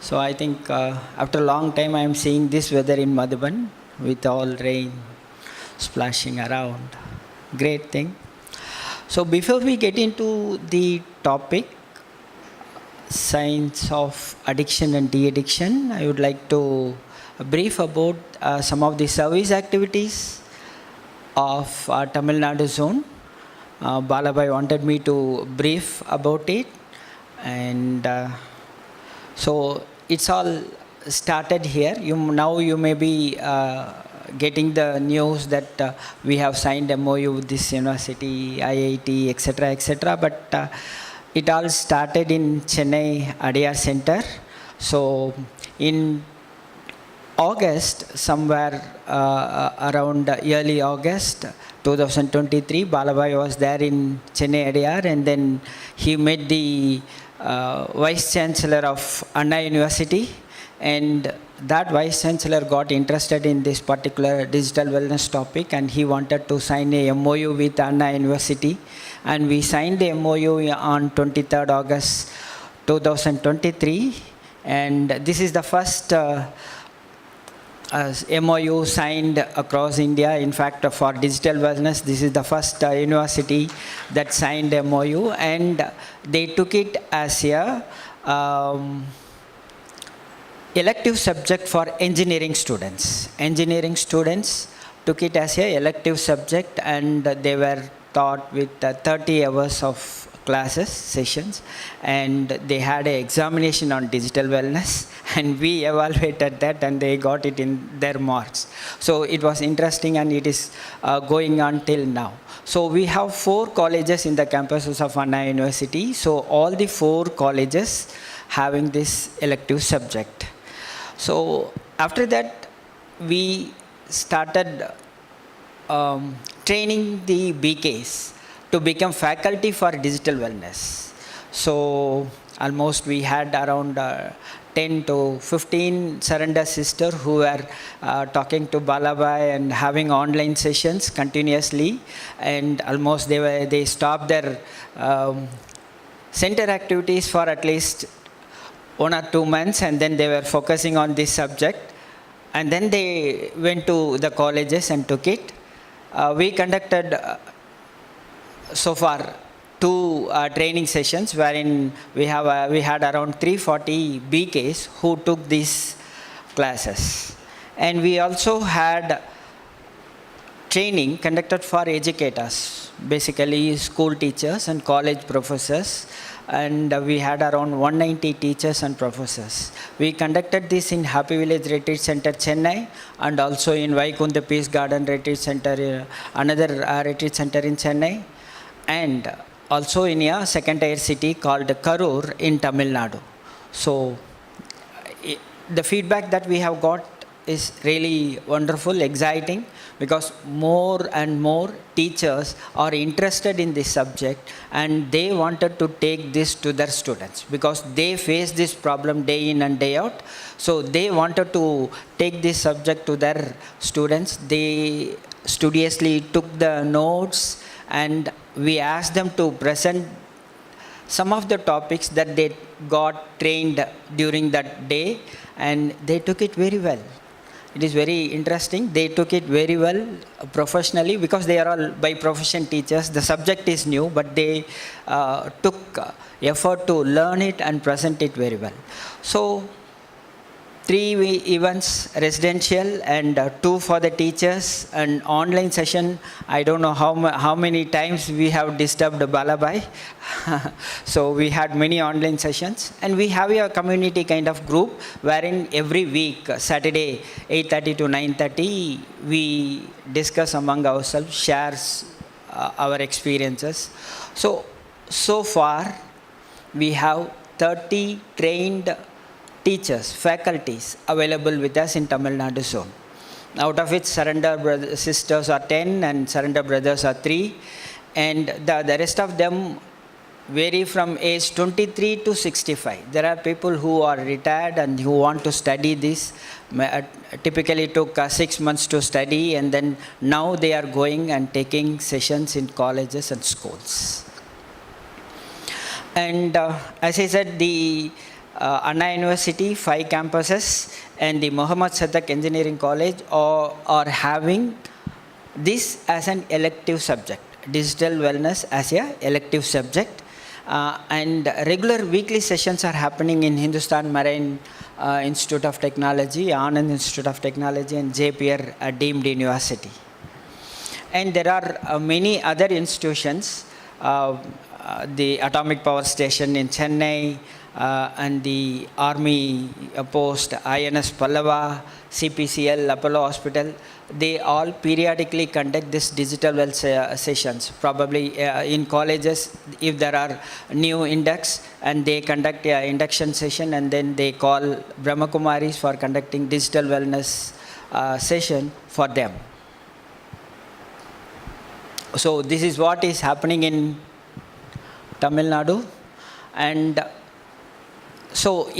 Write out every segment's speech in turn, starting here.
So I think after a long time I am seeing this weather in Madhuban with all rain splashing around. Great thing. So before we get into the topic, signs of addiction and de-addiction, I would like to brief about some of the service activities of Tamil Nadu zone. Balabai wanted me to brief about it, and so it's all started here. Now you may be getting the news that we have signed MOU with this university, IIT, etc., etc. But it all started in Chennai Adyar Center. So in August, somewhere around early August 2023, Balabai was there in Chennai Adyar, and then he met the Vice Chancellor of Anna University, and that Vice Chancellor got interested in this particular digital wellness topic, and he wanted to sign a MOU with Anna University, and we signed the MOU on 23rd August 2023, and this is the first MOU signed across India. In fact, for digital wellness, this is the first university that signed MOU, and they took it as a elective subject for engineering students. Engineering students took it as a elective subject, and they were taught with 30 hours of classes, sessions, and they had an examination on digital wellness, and we evaluated that, and they got it in their marks. So it was interesting, and it is going on till now. So we have 4 colleges in the campuses of Anna University. So all the 4 colleges having this elective subject. So after that, we started training the BKs to become faculty for digital wellness. So almost we had around 10 to 15 surrender sisters who were talking to Balabai and having online sessions continuously, and almost they stopped their center activities for at least 1 or 2 months, and then they were focusing on this subject, and then they went to the colleges and took it. We conducted so far 2 training sessions wherein we had around 340 BKs who took these classes, and we also had training conducted for educators, basically school teachers and college professors, and we had around 190 teachers and professors. We conducted this in Happy Village Retreat Center, Chennai, and also in Vaikunth Peace Garden Retreat Center, another retreat center in Chennai, and also in a second-tier city called Karur in Tamil Nadu. So the feedback that we have got is really wonderful, exciting, because more and more teachers are interested in this subject, and they wanted to take this to their students because they face this problem day in and day out. So they wanted to take this subject to their students. They studiously took the notes, and we asked them to present some of the topics that they got trained during that day, and they took it very well. It is very interesting. They took it very well professionally because they are all by profession teachers. The subject is new, but they took effort to learn it and present it very well. So 3 events, residential, and 2 for the teachers, and online session. I don't know how many times we have disturbed Balabai. So we had many online sessions, and we have a community kind of group wherein every week, Saturday, 8:30 to 9:30, we discuss among ourselves, shares our experiences. So far, we have 30 trained teachers, faculties available with us in Tamil Nadu zone. Out of which surrender sisters are 10 and surrender brothers are 3, and the rest of them vary from age 23 to 65. There are people who are retired and who want to study this. Typically took 6 months to study, and then now they are going and taking sessions in colleges and schools. And as I said, the Anna University, 5 campuses, and the Muhammad Sadaq Engineering College are having this as an elective subject, digital wellness as a elective subject. And regular weekly sessions are happening in Hindustan Marine Institute of Technology, Anand Institute of Technology, and JPR deemed university. And there are many other institutions, the Atomic Power Station in Chennai, and the Army Post, INS Pallava, CPCL, Apollo Hospital. They all periodically conduct this digital well sessions. Probably in colleges, if there are new index, and they conduct an induction session, and then they call Brahma Kumaris for conducting digital wellness session for them. So this is what is happening in Tamil Nadu. And so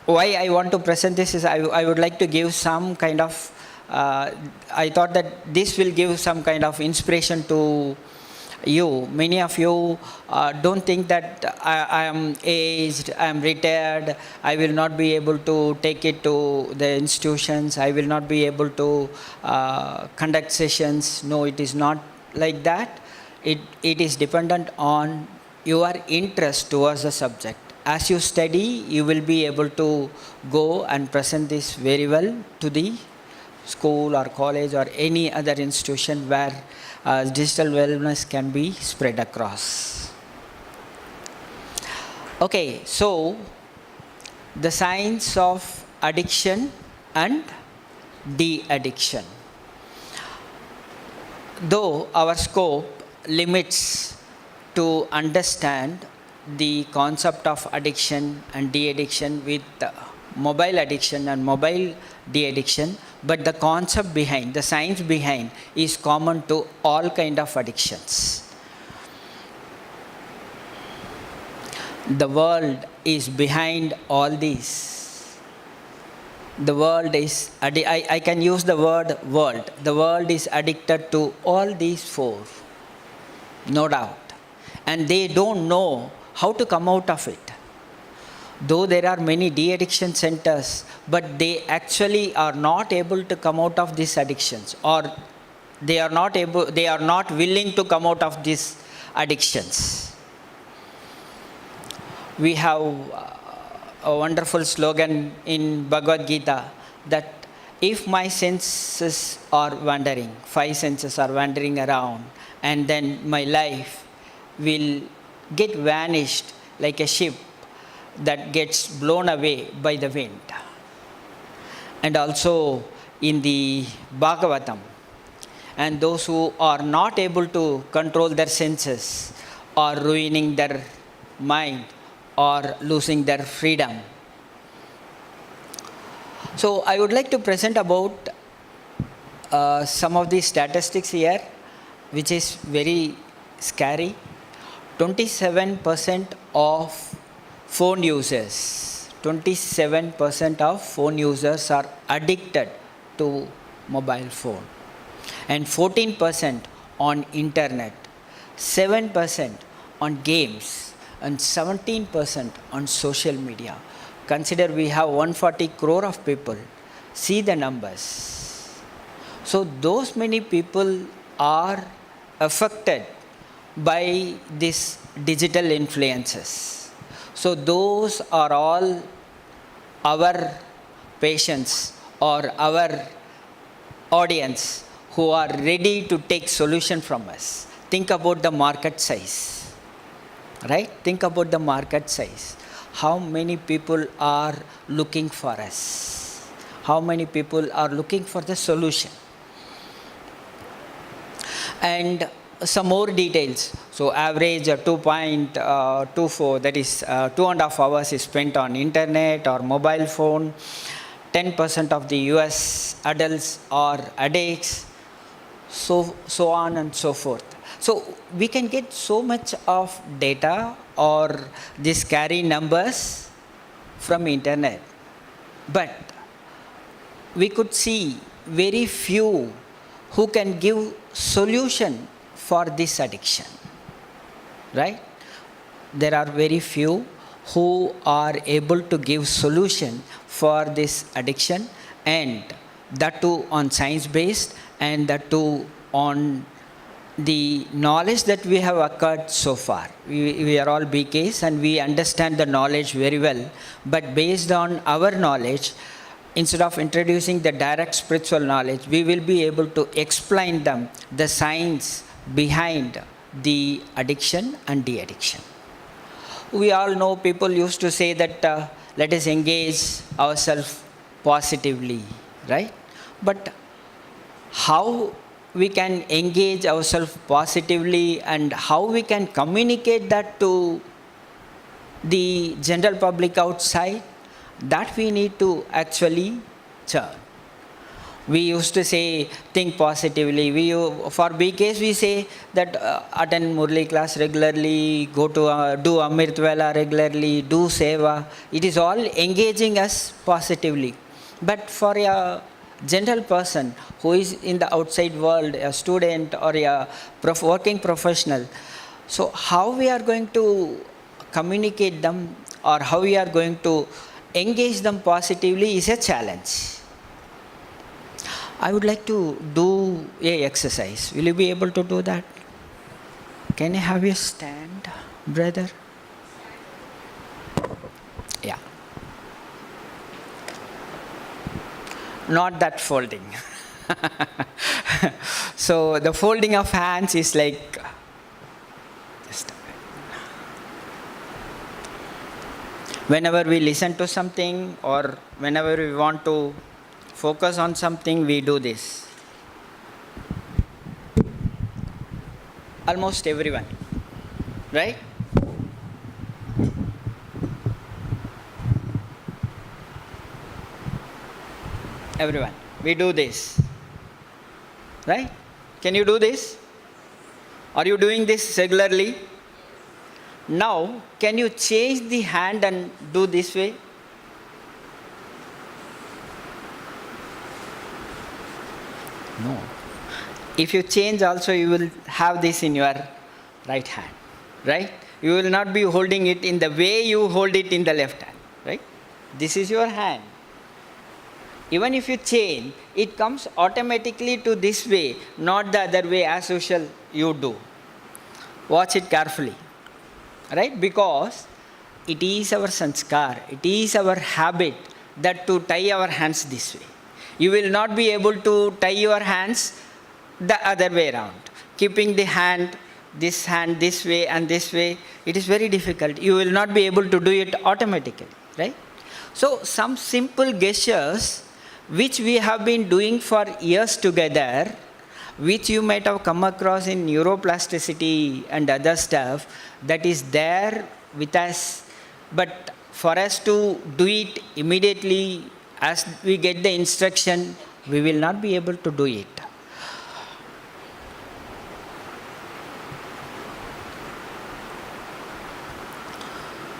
why I want to present this is I would like to give some kind of, I thought that this will give some kind of inspiration to you. Many of you don't think that I am aged, I am retired, I will not be able to take it to the institutions, I will not be able to conduct sessions. No, it is not like that. It is dependent on your interest towards the subject. As you study, you will be able to go and present this very well to the school or college or any other institution where digital wellness can be spread across. Okay, so the signs of addiction and de-addiction. Though our scope limits to understand the concept of addiction and de-addiction with mobile addiction and mobile de-addiction, but the concept behind, the science behind is common to all kind of addictions. The world is behind all these. The world is, I can use the word world. The world is addicted to all these four, no doubt. And they don't know how to come out of it. Though there are many de-addiction centers, but they actually are not able to come out of these addictions, or they are not willing to come out of these addictions. We have a wonderful slogan in Bhagavad Gita that if my senses are wandering, 5 senses are wandering around, and then my life will get vanished like a ship that gets blown away by the wind. And also in the Bhagavatam, and those who are not able to control their senses are ruining their mind or losing their freedom. So I would like to present about some of these statistics here, which is very scary. 27% of phone users, 27% of phone users are addicted to mobile phone, and 14% on internet, 7% on games, and 17% on social media. Consider we have 140 crore of people. See the numbers. So those many people are affected by these digital influences. So those are all our patients or our audience who are ready to take solution from us. Think about the market size, right? Think about the market size. How many people are looking for us? How many people are looking for the solution? And some more details. So average 2.24, that is 2.5 hours is spent on internet or mobile phone. 10% of the US adults are addicts, so on and so forth. So we can get so much of data or these scary numbers from internet, but we could see very few who can give solution for this addiction, right? There are very few who are able to give solution for this addiction, and that too on science based, and that too on the knowledge that we have acquired so far. We are all BKs and we understand the knowledge very well, but based on our knowledge, instead of introducing the direct spiritual knowledge, we will be able to explain them the science behind the addiction and de-addiction. We all know people used to say that let us engage ourselves positively, right? But how we can engage ourselves positively and how we can communicate that to the general public outside, that we need to actually churn. We used to say, think positively. For BKs, we say that attend Murli class regularly, go to do Amrit Vela regularly, do Seva. It is all engaging us positively. But for a general person who is in the outside world, a student or a working professional, so how we are going to communicate them or how we are going to engage them positively is a challenge. I would like to do a exercise. Will you be able to do that? Can I have you stand, brother? Yeah. Not that folding. So the folding of hands is like, just whenever we listen to something or whenever we want to focus on something, we do this. Almost everyone, right? Everyone, we do this, right? Can you do this? Are you doing this regularly? Now, can you change the hand and do this way? No. If you change also, you will have this in your right hand, right? You will not be holding it in the way you hold it in the left hand, right? This is your hand. Even if you change, it comes automatically to this way, not the other way as usual you do. Watch it carefully, right? Because it is our sanskar, it is our habit that to tie our hands this way. You will not be able to tie your hands the other way around. Keeping the hand this way and this way, it is very difficult. You will not be able to do it automatically, right? So some simple gestures which we have been doing for years together, which you might have come across in neuroplasticity and other stuff, that is there with us. But for us to do it immediately as we get the instruction, we will not be able to do it.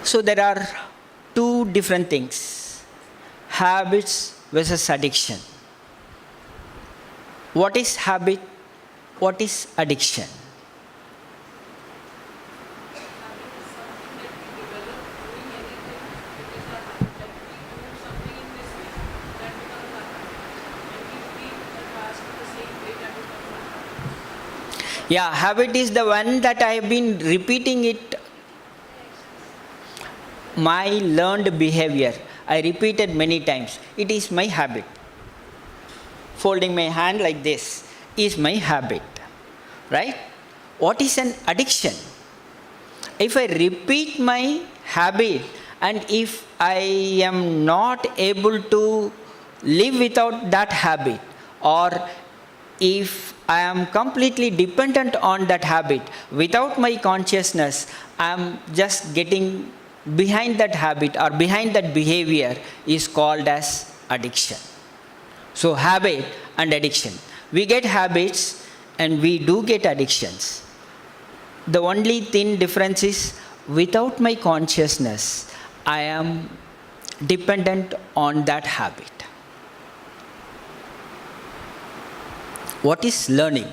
So there are two different things, habits versus addiction. What is habit? What is addiction? Yeah, habit is the one that I have been repeating it. My learned behavior, I repeated many times. It is my habit. Folding my hand like this is my habit, right? What is an addiction? If I repeat my habit and if I am not able to live without that habit, or if I am completely dependent on that habit without my consciousness, I am just getting behind that habit or behind that behavior, is called as addiction. So habit and addiction. We get habits and we do get addictions. The only thin difference is without my consciousness, I am dependent on that habit. What is learning?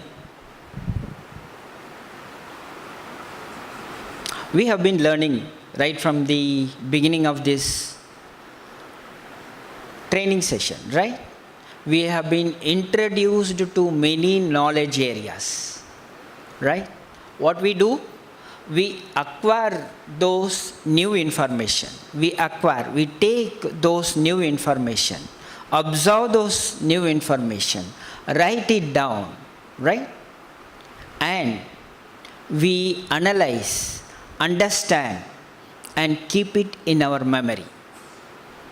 We have been learning right from the beginning of this training session, right? We have been introduced to many knowledge areas, right? What we do, we acquire those new information. We take those new information, observe those new information, write it down, right? And we analyze, understand, and keep it in our memory.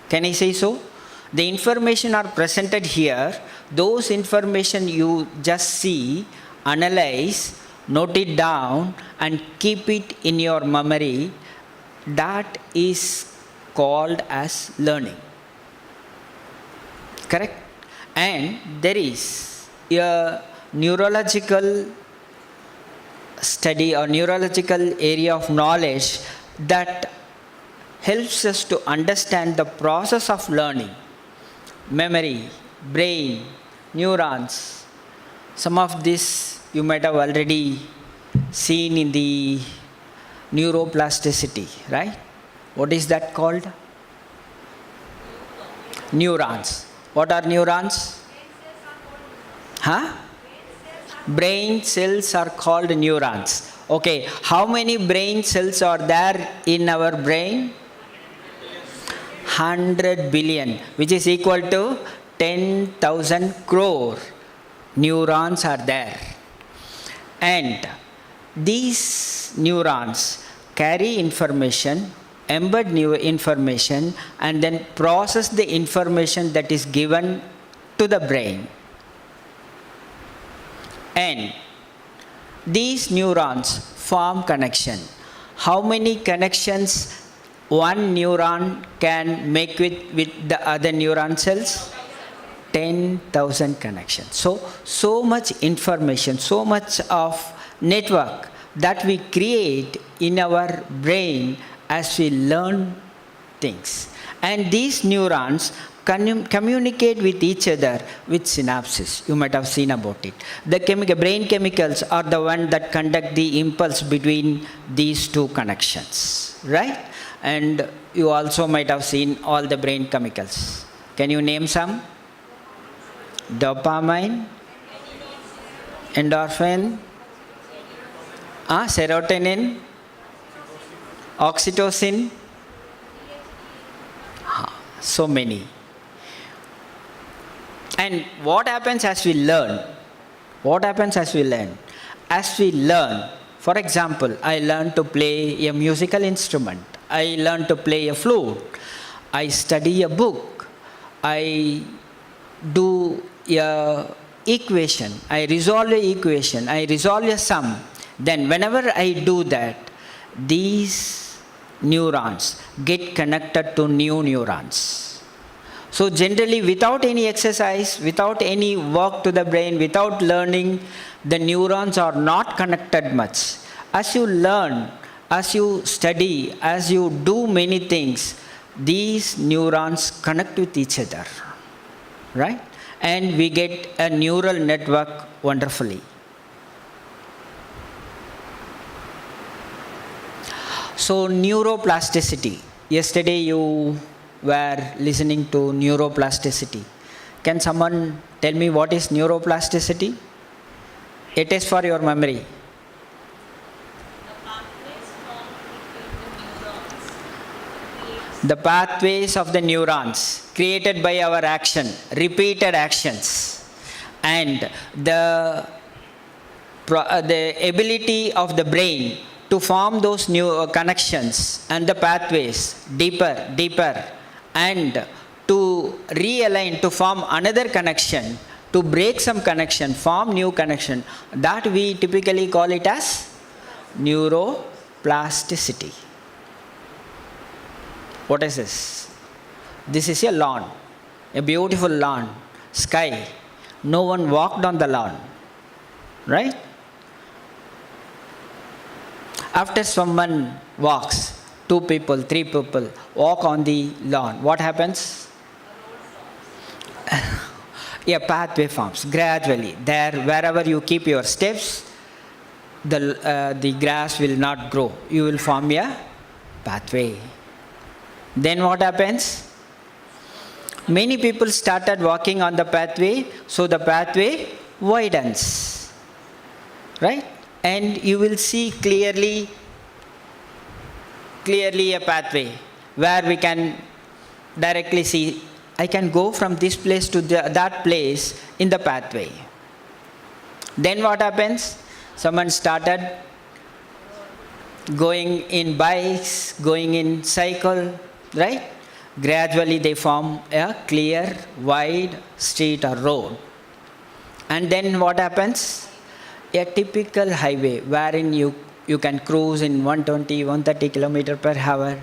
Can I say so? The information are presented here. Those information you just see, analyze, note it down, and keep it in your memory. That is called as learning. Correct? And there is a neurological study or neurological area of knowledge that helps us to understand the process of learning. Memory, brain, neurons. Some of this you might have already seen in the neuroplasticity, right? What is that called? Neurons. What are neurons? Huh? Brain cells are called neurons. Okay, how many brain cells are there in our brain? 100 billion, which is equal to 10,000 crore neurons are there. And these neurons carry information, embed new information, and then process the information that is given to the brain. And these neurons form connection. How many connections one neuron can make with the other neuron cells? 10,000 connections. So much information, so much of network that we create in our brain as we learn things. And these neurons communicate with each other with synapses. You might have seen about it. The brain chemicals are the one that conduct the impulse between these two connections, right? And you also might have seen all the brain chemicals. Can you name some? Dopamine, endorphin, serotonin, oxytocin, so many. And what happens as we learn? As we learn, for example, I learn to play a musical instrument. I learn to play a flute. I study a book. I do a equation. I resolve a equation. I resolve a sum. Then whenever I do that, these neurons get connected to new neurons. So generally, without any exercise, without any work to the brain, without learning, the neurons are not connected much. As you learn, as you study, as you do many things, these neurons connect with each other, right? And we get a neural network wonderfully. So neuroplasticity. Yesterday you were listening to neuroplasticity. Can someone tell me what is neuroplasticity? It is for your memory. The pathways of the neurons created by our action, repeated actions, and the ability of the brain to form those new connections and the pathways deeper, and to realign, to form another connection, to break some connection, form new connection. That we typically call it as neuroplasticity. What is this? This is a lawn, a beautiful lawn, sky. No one walked on the lawn, right? After someone walks, 2 people, 3 people walk on the lawn, what happens? A pathway forms gradually. There, wherever you keep your steps, the grass will not grow. You will form a pathway. Then what happens? Many people started walking on the pathway, so the pathway widens. Right? And you will see clearly a pathway where we can directly see, I can go from this place to that place in the pathway. Then what happens? Someone started going in bikes, going in cycle, right? Gradually they form a clear, wide street or road. And then what happens? A typical highway wherein you can cruise in 120, 130 km per hour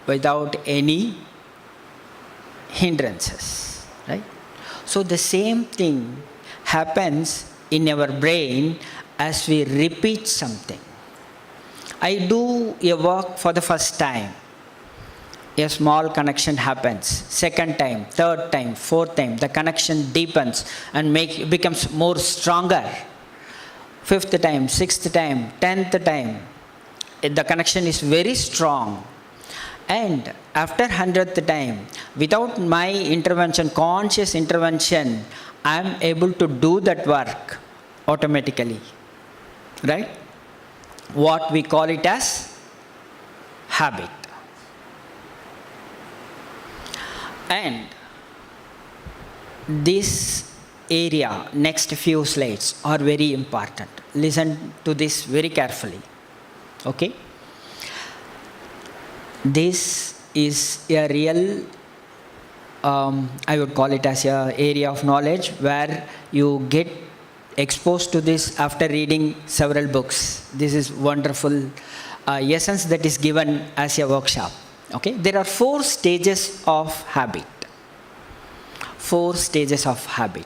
without any hindrances, right? So the same thing happens in our brain as we repeat something. I do a work for the first time. A small connection happens. Second time, third time, fourth time, the connection deepens and becomes more stronger. Fifth time, sixth time, 10th time, the connection is very strong. And after 100th time, without my intervention, conscious intervention, I am able to do that work automatically. Right? What we call it as habit. And this area, next few slides, are very important. Listen to this very carefully. Okay? This is a real, I would call it as an area of knowledge where you get exposed to this after reading several books. This is wonderful essence that is given as a workshop. Okay? There are 4 stages of habit. 4 stages of habit.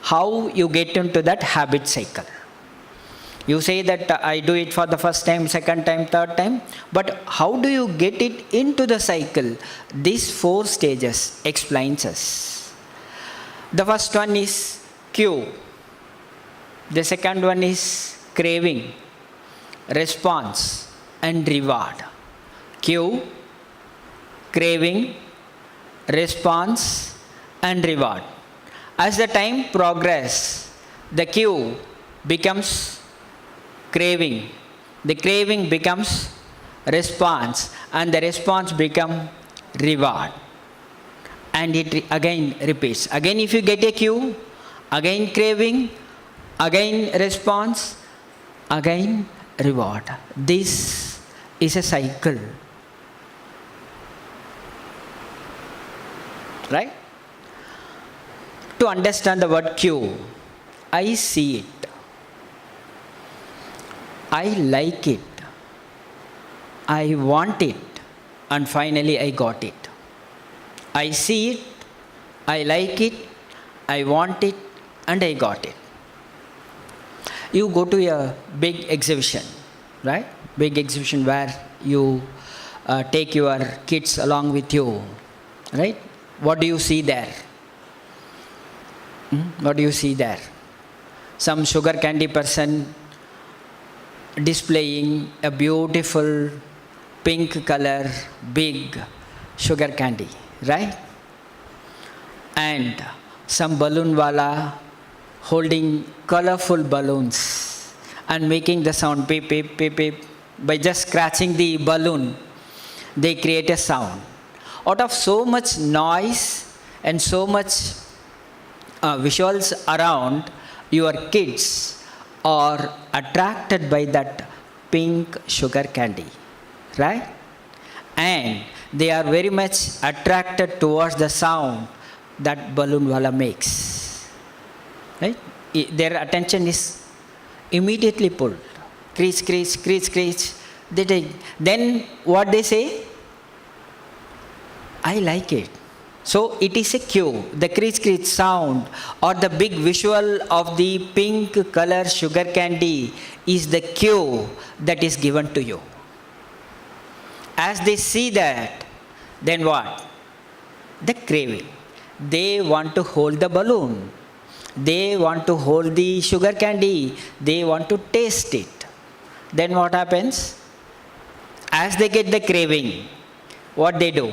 How you get into that habit cycle. You say that I do it for the first time, second time, third time, but how do you get it into the cycle? These 4 stages explains us. The first one is cue. The second one is craving, response and reward. Cue, craving, response and reward. As the time progresses, the cue becomes craving, the craving becomes response, and the response becomes reward. And it again repeats. Again if you get a cue, again craving, again response, again reward. This is a cycle. Right? To understand the word cue, I see it. I like it. I want it. And finally I got it. I see it. I like it. I want it. And I got it. You go to a big exhibition, right? Big exhibition where you take your kids along with you, right? What do you see there? What do you see there? Some sugar candy person displaying a beautiful pink color, big sugar candy, right? And some balloon wala holding colorful balloons and making the sound beep, beep, beep, beep. By just scratching the balloon, they create a sound. Out of so much noise and so much visuals around, your kids are attracted by that pink sugar candy, right? And they are very much attracted towards the sound that balloon wala makes, right? Their attention is immediately pulled. Screech, screech, screech, screech. Then what they say? I like it. So it is a cue. The screech, screech sound or the big visual of the pink color sugar candy is the cue that is given to you. As they see that, then what? The craving. They want to hold the balloon. They want to hold the sugar candy. They want to taste it. Then what happens? As they get the craving, what they do?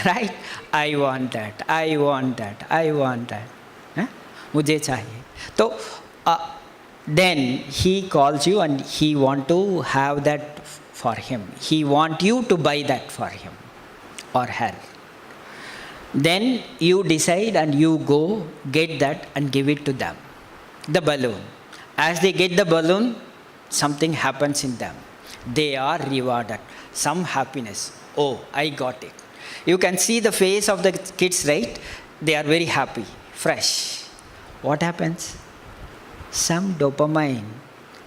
Right? I want that, I want that, I want that. Huh? Mujhe chahiye. So, then he calls you and he want to have that for him. He want you to buy that for him or her. Then you decide and you go get that and give it to them. The balloon. As they get the balloon, something happens in them. They are rewarded. Some happiness. Oh, I got it. You can see the face of the kids, right? They are very happy, fresh. What happens? Some dopamine,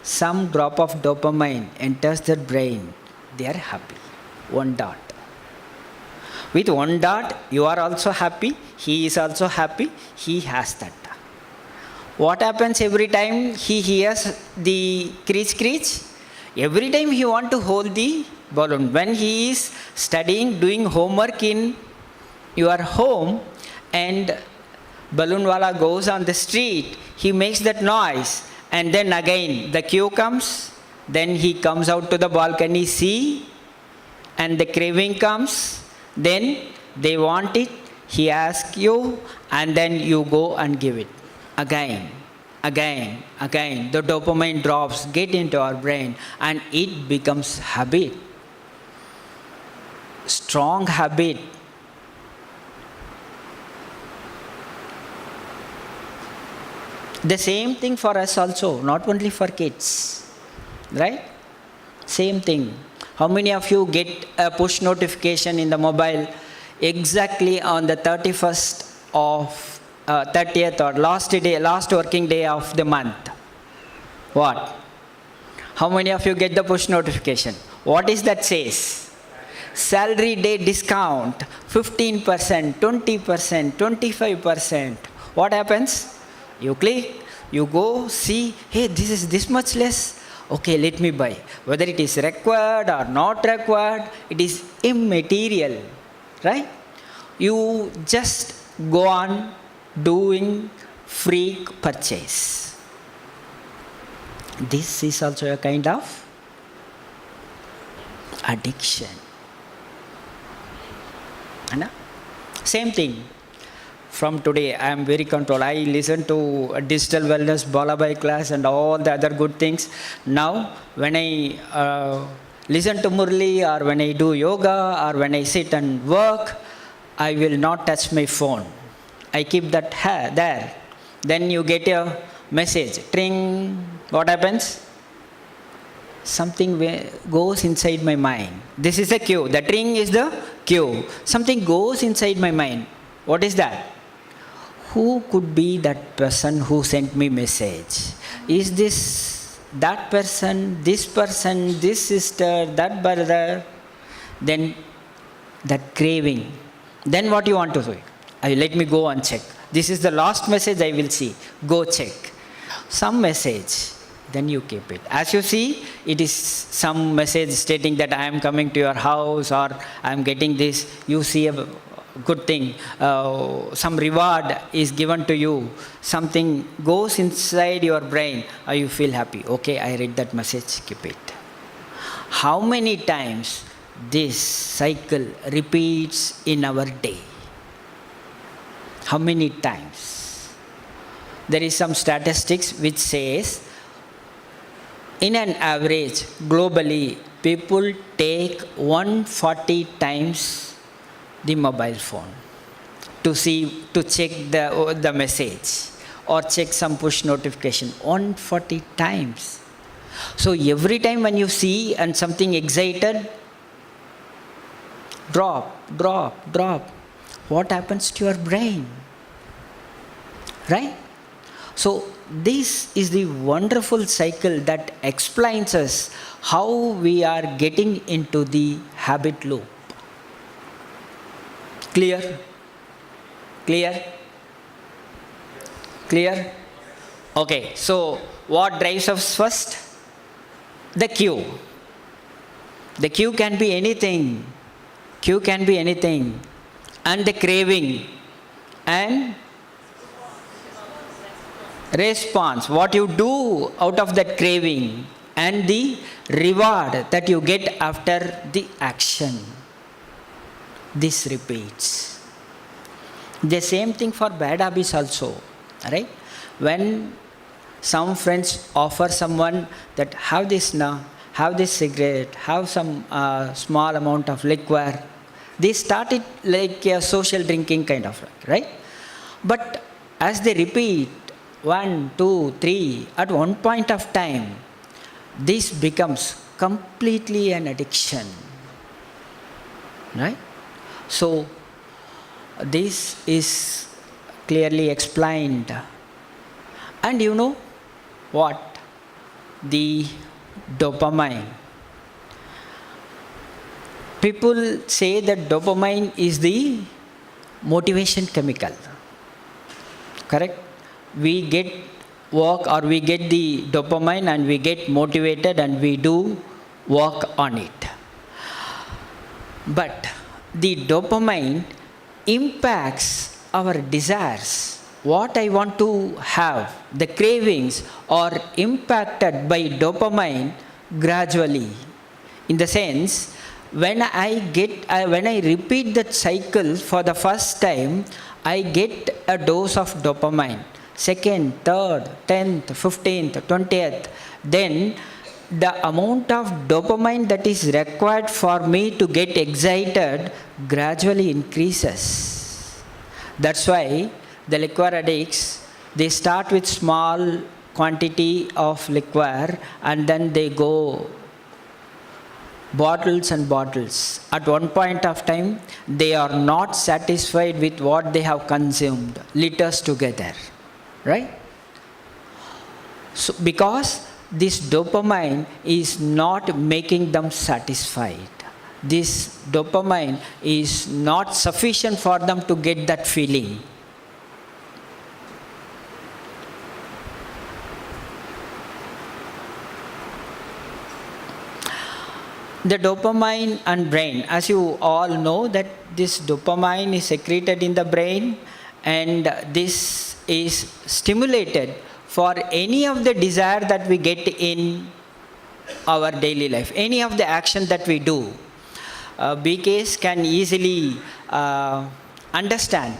some drop of dopamine enters their brain. They are happy. One dot. With one dot, you are also happy. He is also happy. He has that. What happens every time he hears the screech screech? Every time he wants to hold the balloon. When he is studying, doing homework in your home and balloon wala goes on the street, he makes that noise and then again the cue comes, then he comes out to the balcony, see, and the craving comes, then they want it, he asks you and then you go and give it. Again, the dopamine drops get into our brain and it becomes habit. Strong habit. The same thing for us also, not only for kids. Right? Same thing. How many of you get a push notification in the mobile exactly on the 31st of 30th or last working day of the month? What? How many of you get the push notification? What is that says? Salary day discount, 15%, 20%, 25%. What happens? You click, you go, see, hey, this is this much less. Okay, let me buy. Whether it is required or not required, it is immaterial. Right? You just go on doing freak purchase. This is also a kind of addiction. Same thing. From today, I am very controlled. I listen to a digital wellness, Balabai class and all the other good things. Now, when I listen to Murli or when I do yoga or when I sit and work, I will not touch my phone. I keep that there. Then you get a message. Tring. What happens? Something goes inside my mind. This is a cue. The tring is the cue. Something goes inside my mind. What is that? Who could be that person who sent me message? Is this that person, this sister, that brother? Then that craving. Then what you want to do? Let me go and check. This is the last message I will see. Go check. Some message. Then you keep it. As you see, it is some message stating that I am coming to your house or I am getting this. You see a good thing. Some reward is given to you. Something goes inside your brain. You feel happy. Okay, I read that message. Keep it. How many times this cycle repeats in our day? How many times? There is some statistics which says in an average globally people take 140 times the mobile phone to check the message or check some push notification. 140 times. So every time when you see and something excited, drop. What happens to your brain? Right? So this is the wonderful cycle that explains us how we are getting into the habit loop. Clear? Okay, so what drives us first? The cue. The cue can be anything. And the craving. And response. What you do out of that craving. and the reward that you get after the action. This repeats. The same thing for bad habits also, right? When some friends offer someone that have this now, have this cigarette, have some small amount of liquor, they start it like a social drinking kind of, right? But as they repeat 1, 2, 3, at one point of time, this becomes completely an addiction, right? So this is clearly explained. And you know what? The dopamine. People say that dopamine is the motivation chemical. Correct? We get work, or we get the dopamine and we get motivated and we do work on it. But the dopamine impacts our desires. What I want to have, the cravings are impacted by dopamine gradually. In the sense, when I repeat that cycle for the first time, I get a dose of dopamine. Second, third, 10th, 15th, 20th. Then the amount of dopamine that is required for me to get excited gradually increases. That's why the liquor addicts, they start with small quantity of liquor and then they go bottles and bottles. At one point of time, they are not satisfied with what they have consumed, liters together, right? So because this dopamine is not making them satisfied. This dopamine is not sufficient for them to get that feeling. The dopamine and brain, as you all know that this dopamine is secreted in the brain and this is stimulated for any of the desire that we get in our daily life, any of the action that we do. BKs can easily understand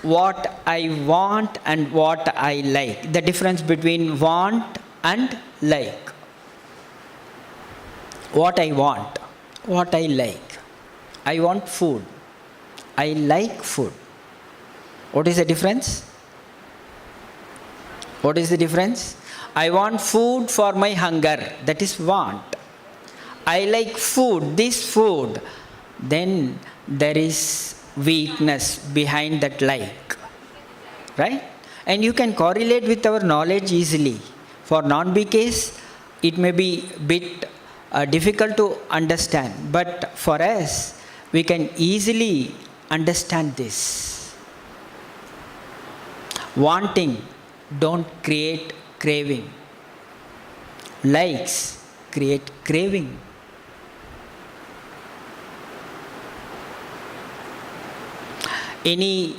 what I want and what I like, the difference between want and like. What I want, what I like. I want food. I like food. What is the difference? What is the difference? I want food for my hunger. That is want. I like food, this food. Then there is weakness behind that like. Right? And you can correlate with our knowledge easily. For non-BKs, it may be a bit difficult to understand, but for us, we can easily understand this. Wanting don't create craving. Likes create craving. Any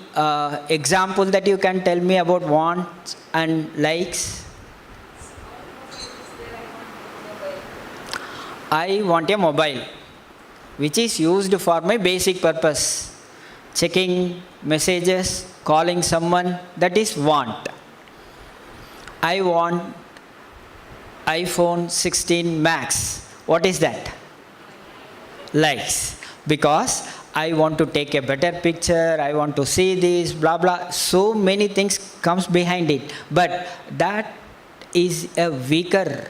example that you can tell me about wants and likes? I want a mobile which is used for my basic purpose. Checking messages, calling someone, that is want. I want iPhone 16 Max. What is that? Likes. Because I want to take a better picture, I want to see this, blah blah. So many things comes behind it. But that is a weaker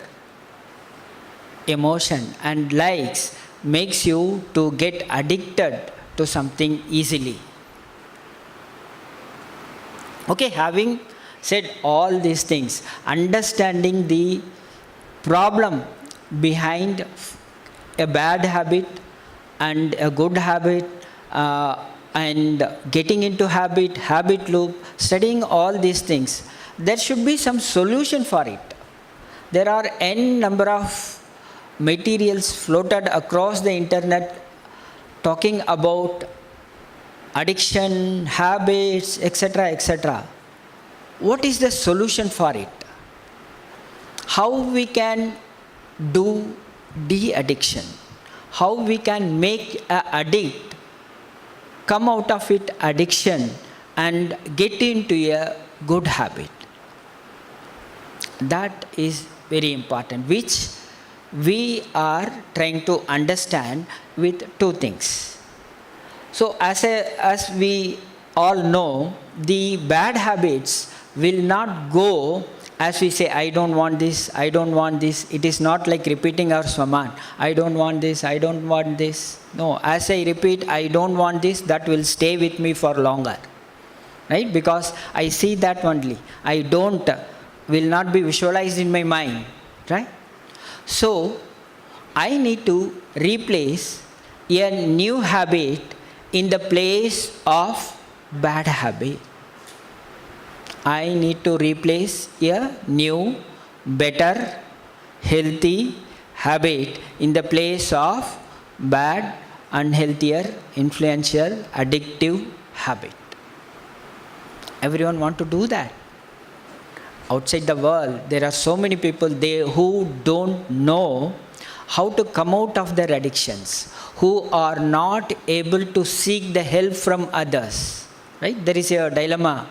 emotion, and likes makes you to get addicted to something easily. Okay, having said all these things, understanding the problem behind a bad habit and a good habit, and getting into habit loop, studying all these things, there should be some solution for it. There are n number of materials floated across the internet talking about addiction, habits, etc., etc. What is the solution for it? How we can do de-addiction, how we can make an addict come out of it addiction and get into a good habit. That is very important, which we are trying to understand with two things. So as we all know, the bad habits will not go as we say, I don't want this, I don't want this. It is not like repeating our swaman. I don't want this, I don't want this. No, as I repeat, I don't want this, that will stay with me for longer. Right? Because I see that only. I don't, will not be visualized in my mind. Right? So, I need to replace a new habit in the place of bad habit. I need to replace a new, better, healthy habit in the place of bad, unhealthier, influential, addictive habit. Everyone want to do that. Outside the world, there are so many people who don't know how to come out of their addictions, who are not able to seek the help from others. Right? There is a dilemma.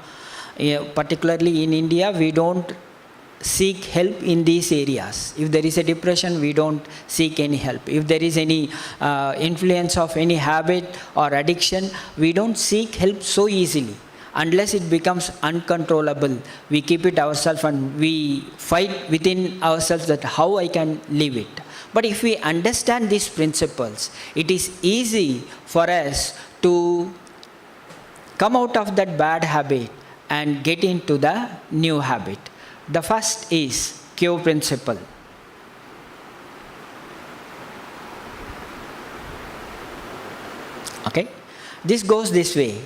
Particularly in India, we don't seek help in these areas. If there is a depression, we don't seek any help. If there is any influence of any habit or addiction, we don't seek help so easily. Unless it becomes uncontrollable, we keep it ourselves and we fight within ourselves that how I can leave it. But if we understand these principles, it is easy for us to come out of that bad habit and get into the new habit. The first is Q principle. Okay? This goes this way.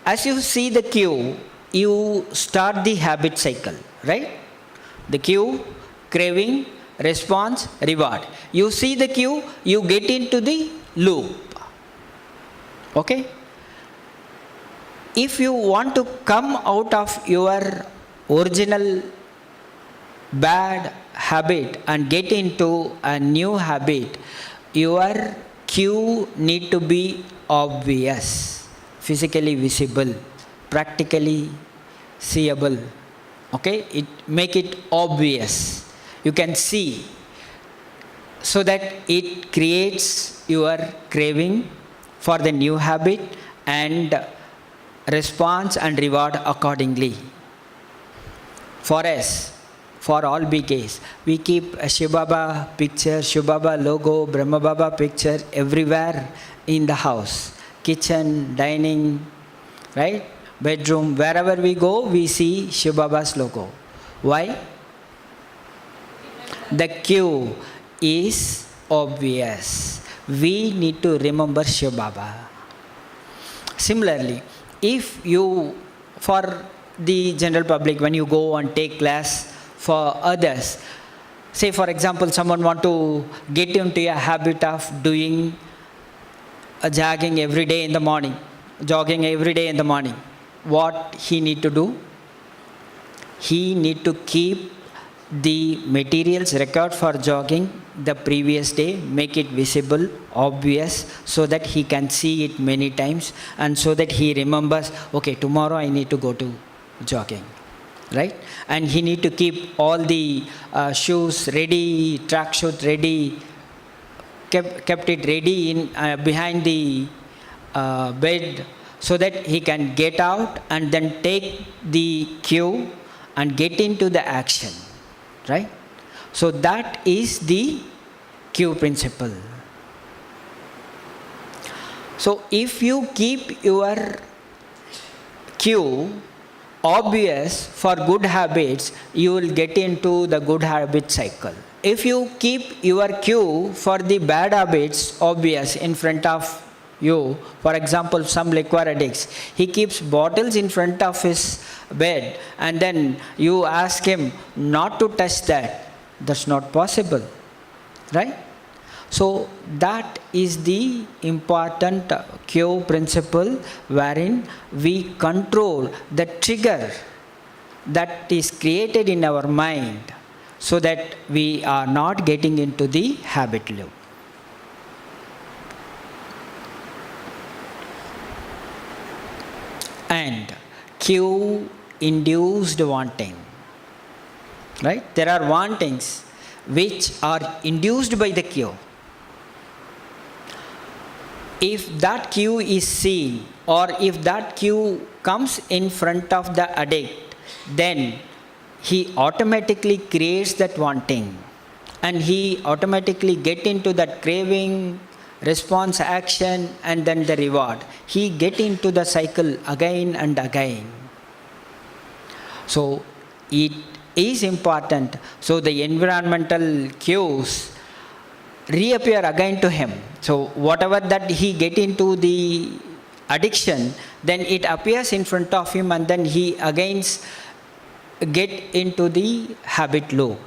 As you see the Q, you start the habit cycle, right? The Q, craving, response, reward. You see the Q, you get into the loop. Okay? If you want to come out of your original bad habit and get into a new habit, your cue need to be obvious, physically visible, practically seeable. Okay, make it obvious. You can see, so that it creates your craving for the new habit and response and reward accordingly. For us, for all BKs, we keep a Shiv Baba picture, Shiv Baba logo, Brahma Baba picture everywhere in the house. Kitchen, dining, right? Bedroom, wherever we go, we see Shiv Baba's logo. Why? The cue is obvious. We need to remember Shiv Baba. Similarly, if you, for the general public, when you go and take class for others, say for example, someone want to get into a habit of doing a jogging every day in the morning, what he need to do? He need to keep the materials record for jogging the previous day, make it visible, obvious, so that he can see it many times and so that he remembers, okay, tomorrow I need to go to jogging, right? And he need to keep all the shoes ready, track shoes ready, kept it ready in behind the bed, so that he can get out and then take the cue and get into the action, right? So that is the cue principle. So if you keep your cue obvious for good habits, you will get into the good habit cycle. If you keep your cue for the bad habits obvious in front of you, for example, some liquor addicts, he keeps bottles in front of his bed and then you ask him not to touch that. That's not possible, right? So that is the important cue principle, wherein we control the trigger that is created in our mind so that we are not getting into the habit loop. And cue induced wanting. Right? There are wantings which are induced by the cue. If that cue is seen, or if that cue comes in front of the addict, then he automatically creates that wanting, and he automatically get into that craving, response, action, and then the reward. He get into the cycle again and again. So it is important. So the environmental cues reappear again to him. So whatever that he get into the addiction, then it appears in front of him, and then he again get into the habit loop.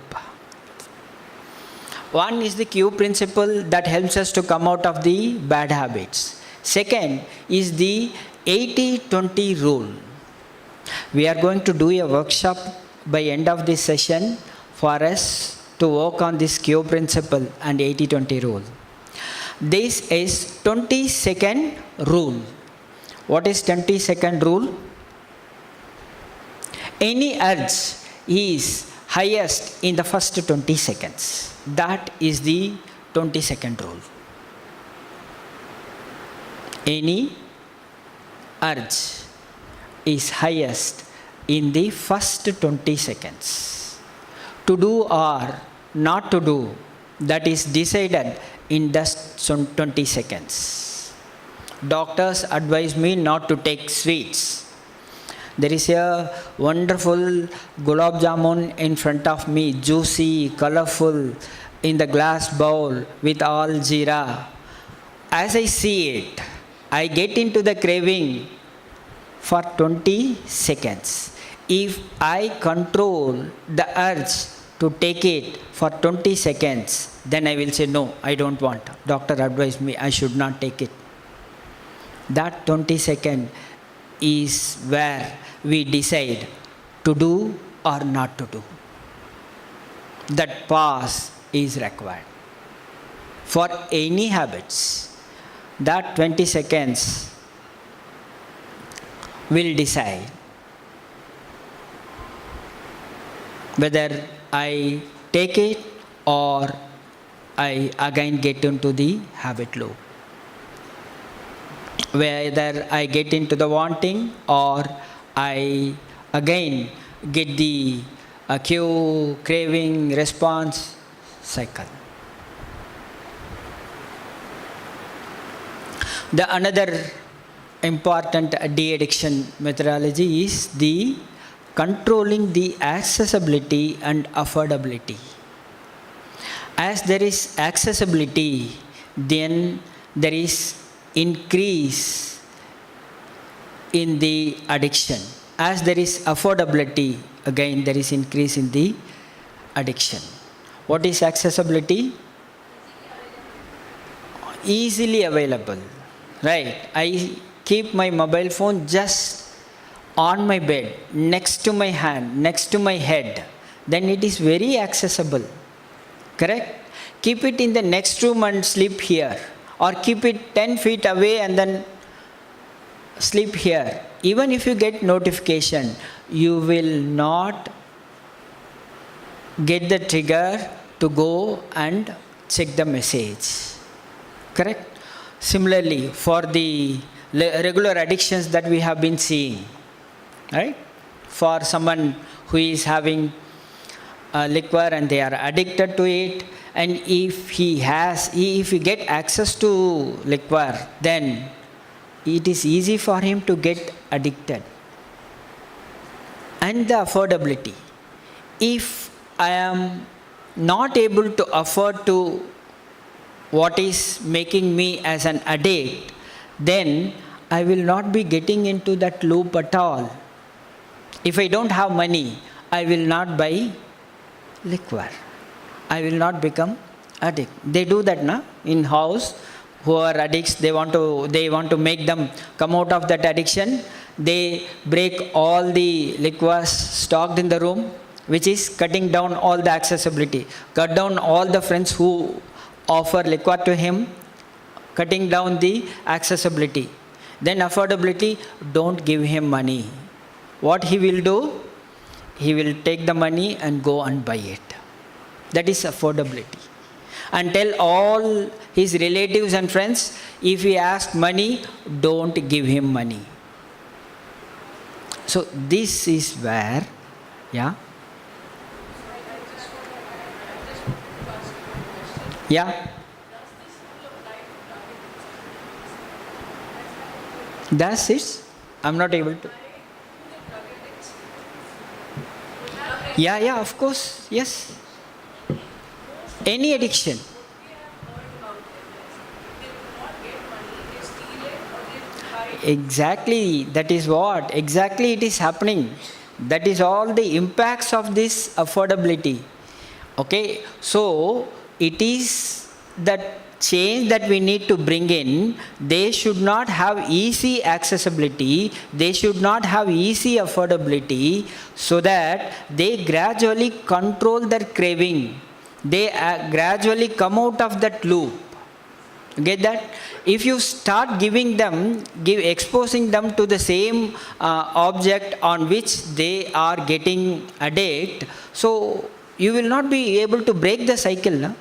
One is the cue principle that helps us to come out of the bad habits. Second is the 80-20 rule. We are going to do a workshop by end of this session for us to work on this cue principle and 80-20 rule. This is 20-second rule. What is 20-second rule? Any urge is highest in the first 20 seconds. That is the 20-second rule. Any urge is highest in the first 20 seconds. To do or not to do, that is decided in just 20 seconds. Doctors advise me not to take sweets. There is a wonderful gulab jamun in front of me, juicy, colorful, in the glass bowl with all jeera. As I see it, I get into the craving for 20 seconds. If I control the urge to take it for 20 seconds, then I will say, no, I don't want. Doctor advised me, I should not take it. That 20 seconds is where we decide to do or not to do. That pause is required. For any habits, that 20 seconds will decide whether I take it or I again get into the habit loop. Whether I get into the wanting or I again get the cue, craving, response cycle. The another important de-addiction methodology is the controlling the accessibility and affordability. As there is accessibility, then there is increase in the addiction. As there is affordability, again there is increase in the addiction. What is accessibility? Easily available, right? I keep my mobile phone just on my bed, next to my hand, next to my head, then it is very accessible, correct? Keep it in the next room and sleep here, or keep it 10 feet away and then sleep here. Even if you get notification, you will not get the trigger to go and check the message, correct? Similarly, for the regular addictions that we have been seeing, right? For someone who is having liquor and they are addicted to it, and if he get access to liquor, then it is easy for him to get addicted. And the affordability. If I am not able to afford to what is making me as an addict, then I will not be getting into that loop at all. If I don't have money, I will not buy liquor. I will not become addict. They do that now in house. Who are addicts, they want to make them come out of that addiction. They break all the liquors stocked in the room which is cutting down all the accessibility. Cut down all the friends who offer liquor to him, cutting down the accessibility. Then affordability, don't give him money. What he will do? He will take the money and go and buy it. That is affordability. And tell all his relatives and friends, if he asks money, don't give him money. So this is where, yeah? Yeah? Does it? I'm not able to. Yeah, of course, yes. Any addiction. Exactly, that is what. Exactly it is happening. That is all the impacts of this affordability. Okay, so it is that change that we need to bring in. They should not have easy accessibility, they should not have easy affordability, so that they gradually control their craving. They gradually come out of that loop. Get that? If you start giving them, exposing them to the same object on which they are getting addicted, so you will not be able to break the cycle. No?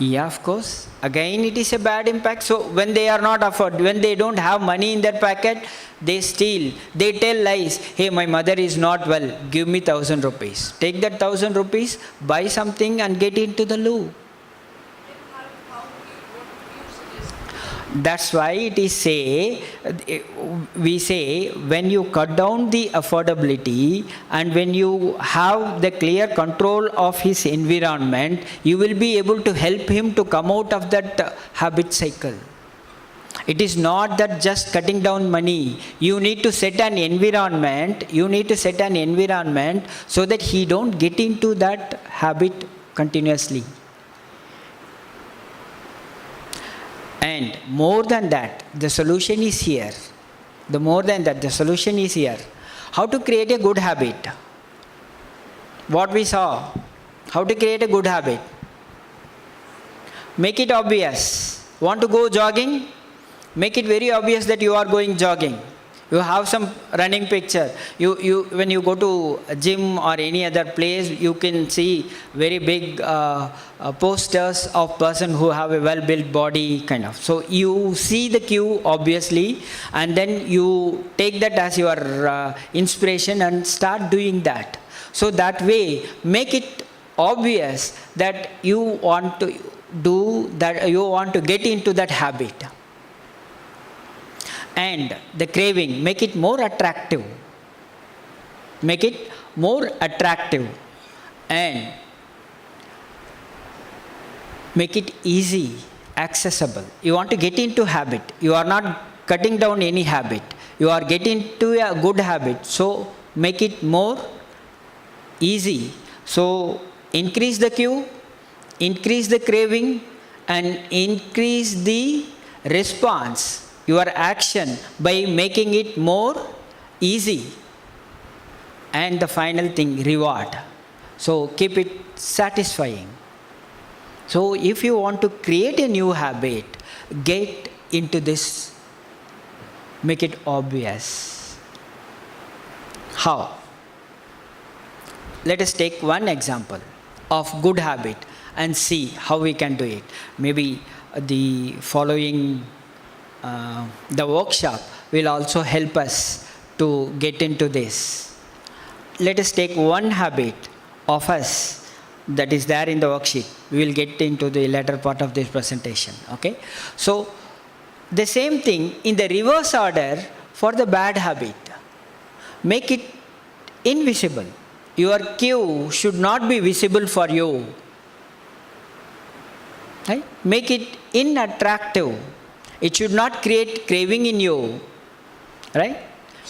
Yeah, of course. Again, it is a bad impact. So when they are not afford, when they don't have money in their pocket, they steal. They tell lies. Hey, my mother is not well. Give me 1,000 rupees. Take that 1,000 rupees, buy something, and get into the loop. That's why it is we say when you cut down the affordability and when you have the clear control of his environment, you will be able to help him to come out of that habit cycle. It is not that just cutting down money. You need to set an environment. You need to set an environment so that he don't get into that habit continuously. And more than that, the solution is here. The solution is here. How to create a good habit? What we saw. How to create a good habit? Make it obvious. Want to go jogging? Make it very obvious that you are going jogging. You have some running picture. When you go to a gym or any other place, you can see very big posters of person who have a well-built body kind of. So you see the cue obviously, and then you take that as your inspiration and start doing that. So that way, make it obvious that you want to do that. You want to get into that habit. And the craving, make it more attractive. Make it more attractive. And make it easy, accessible. You want to get into habit. You are not cutting down any habit. You are getting into a good habit. So make it more easy. So increase the cue, increase the craving, and increase the response. Your action by making it more easy. And the final thing, reward. So keep it satisfying. So if you want to create a new habit, get into this. Make it obvious. How? Let us take one example of good habit and see how we can do it. Maybe the following the workshop will also help us to get into this. Let us take one habit of us that is there in the worksheet. We will get into the latter part of this presentation. Okay? So, the same thing in the reverse order for the bad habit. Make it invisible. Your cue should not be visible for you. Right? Make it unattractive. It should not create craving in you, right?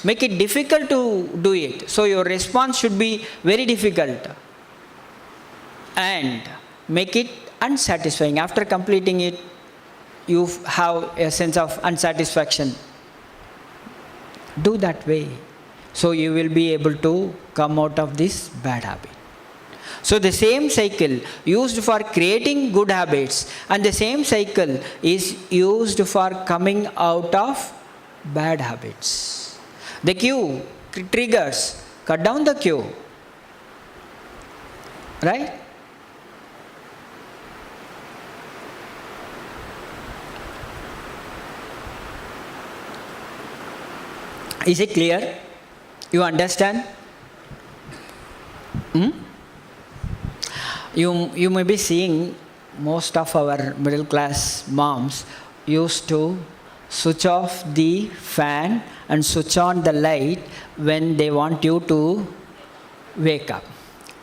Make it difficult to do it. So your response should be very difficult. And make it unsatisfying. After completing it, you have a sense of unsatisfaction. Do that way. So you will be able to come out of this bad habit. So the same cycle used for creating good habits and the same cycle is used for coming out of bad habits. The cue triggers, cut down the cue, right? Is it clear? You understand? Hmm? You may be seeing most of our middle class moms used to switch off the fan and switch on the light when they want you to wake up.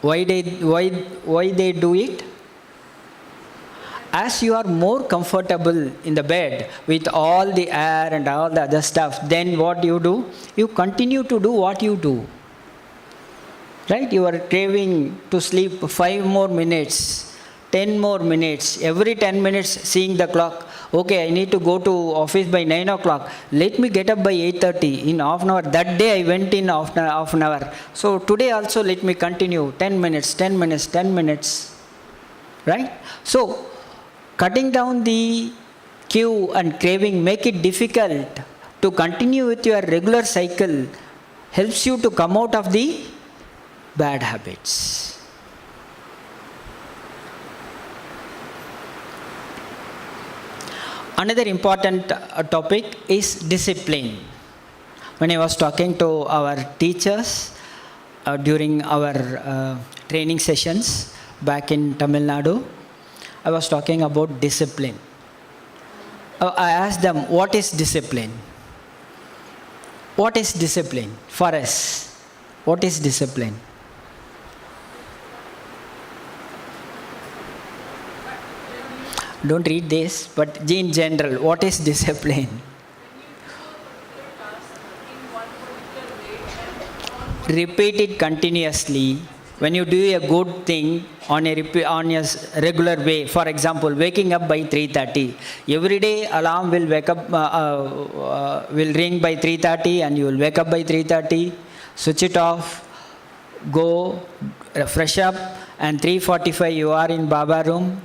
Why they do it? As you are more comfortable in the bed with all the air and all the other stuff, then what you do? You continue to do what you do. Right? You are craving to sleep 5 more minutes, 10 more minutes, every 10 minutes seeing the clock. Okay, I need to go to office by 9 o'clock. Let me get up by 8:30 in half an hour. That day I went in half an hour. So today also let me continue 10 minutes, 10 minutes, 10 minutes. Right? So cutting down the cue and craving make it difficult to continue with your regular cycle helps you to come out of the bad habits. Another important topic is discipline. When I was talking to our teachers during our training sessions back in Tamil Nadu, I was talking about discipline. I asked them, what is discipline? What is discipline for us? What is discipline? Don't read this, but in general, what is discipline? Repeat it continuously. When you do a good thing on a regular way, for example, waking up by 3:30, every day alarm will will ring by 3:30, and you will wake up by 3:30. Switch it off, go fresh up, and 3:45 you are in Baba room.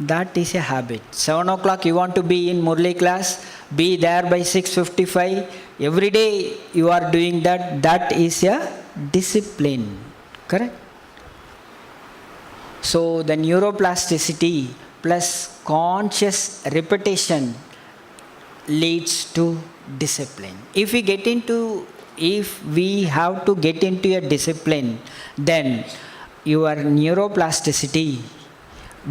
That is a habit. 7 o'clock you want to be in Murli class, be there by 6:55. Every day you are doing that. That is a discipline. Correct? So the neuroplasticity plus conscious repetition leads to discipline. If we have to get into a discipline, then your neuroplasticity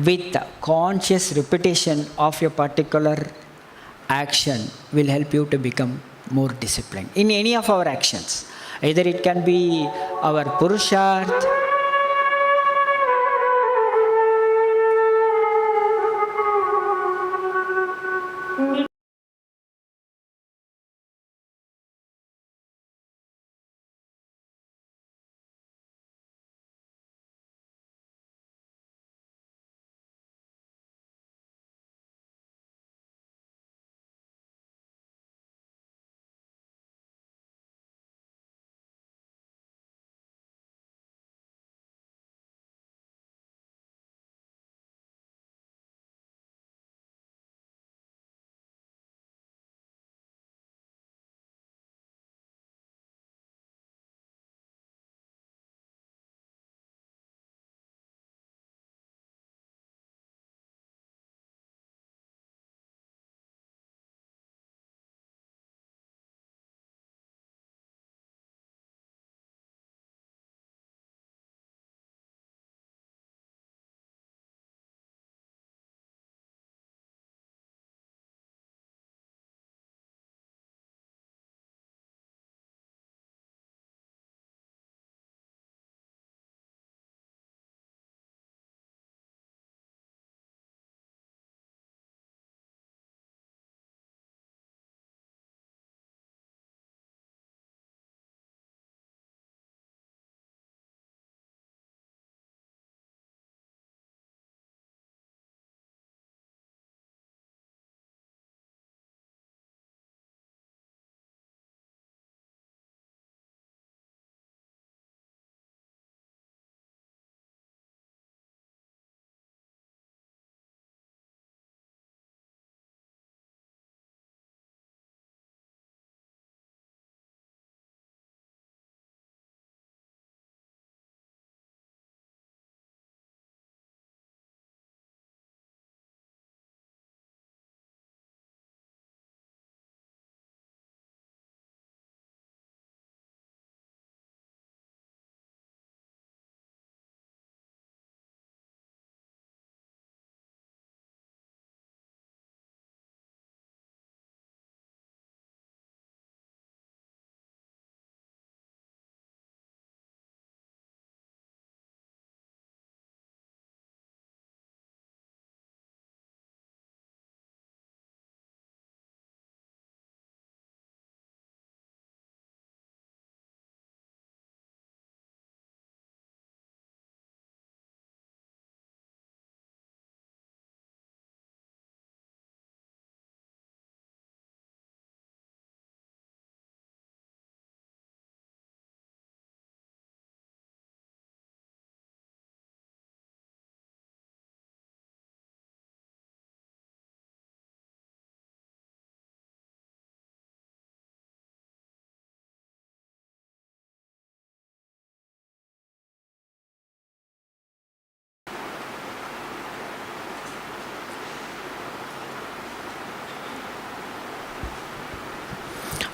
with conscious repetition of a particular action will help you to become more disciplined in any of our actions. Either it can be our purusharth,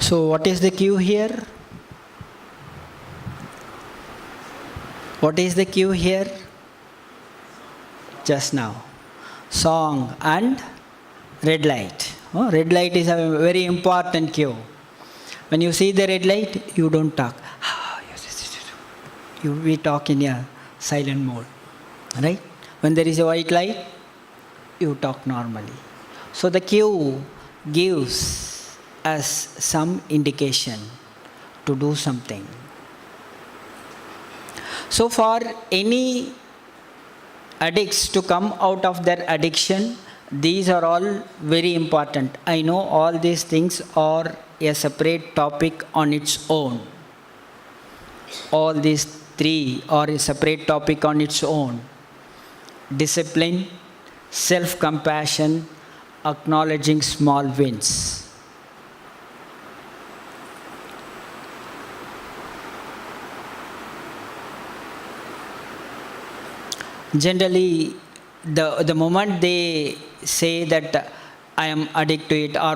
So what is the cue here? What is the cue here? Just now. Song and red light. Oh, red light is a very important cue. When you see the red light, you don't talk. We talk in a silent mode. Right? When there is a white light, you talk normally. So the cue gives us some indication to do something. So for any addicts to come out of their addiction, these are all very important. I know all these things are a separate topic on its own. All these three are a separate topic on its own. Discipline, self-compassion, acknowledging small wins. Generally, the moment they say that I am addicted to it, or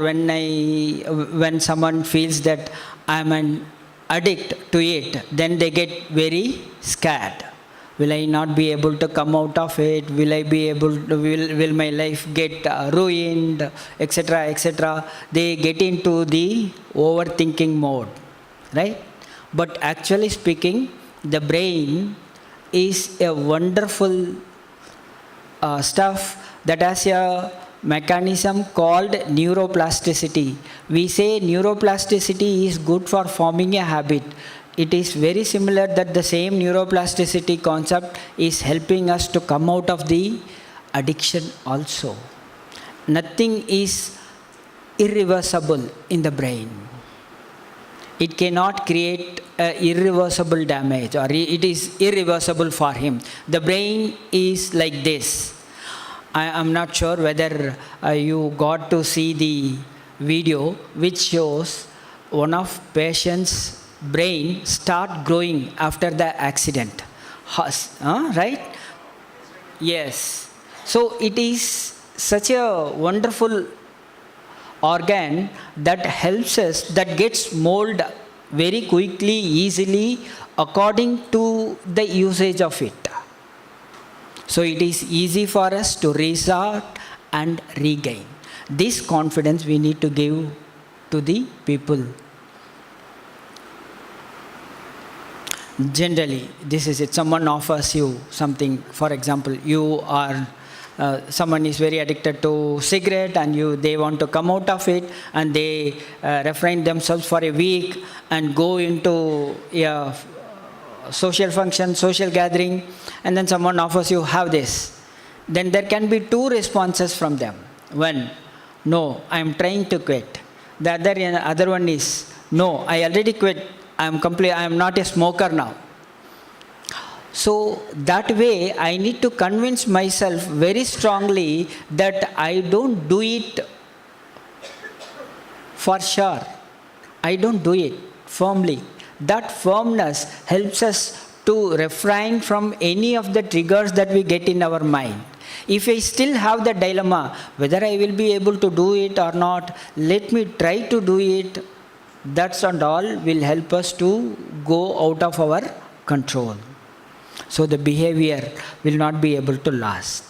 when someone feels that I am an addict to it, then they get very scared. Will I not be able to come out of it? Will I be able to, will my life get ruined, etc., etc. They get into the overthinking mode, right? But actually speaking, the brain is a wonderful stuff that has a mechanism called neuroplasticity. We say neuroplasticity is good for forming a habit. It is very similar that the same neuroplasticity concept is helping us to come out of the addiction also. Nothing is irreversible in the brain. It cannot create irreversible damage, or it is irreversible for him. The brain is like this. I am not sure whether you got to see the video which shows one of patient's brain start growing after the accident. Right? Yes. So it is such a wonderful organ that helps us, that gets molded very quickly, easily, according to the usage of it. So it is easy for us to restart and regain. This confidence we need to give to the people. Generally, this is it. Someone offers you something. For example, you are someone is very addicted to cigarette, and they want to come out of it, and they refrain themselves for a week and go into a social function, social gathering, and then someone offers you, have this. Then there can be two responses from them. One, no, I am trying to quit. The other one is, no, I already quit. I am not a smoker now. So that way I need to convince myself very strongly that I don't do it for sure. I don't do it firmly. That firmness helps us to refrain from any of the triggers that we get in our mind. If I still have the dilemma, whether I will be able to do it or not, let me try to do it. That's and all will help us to go out of our control. So the behavior will not be able to last.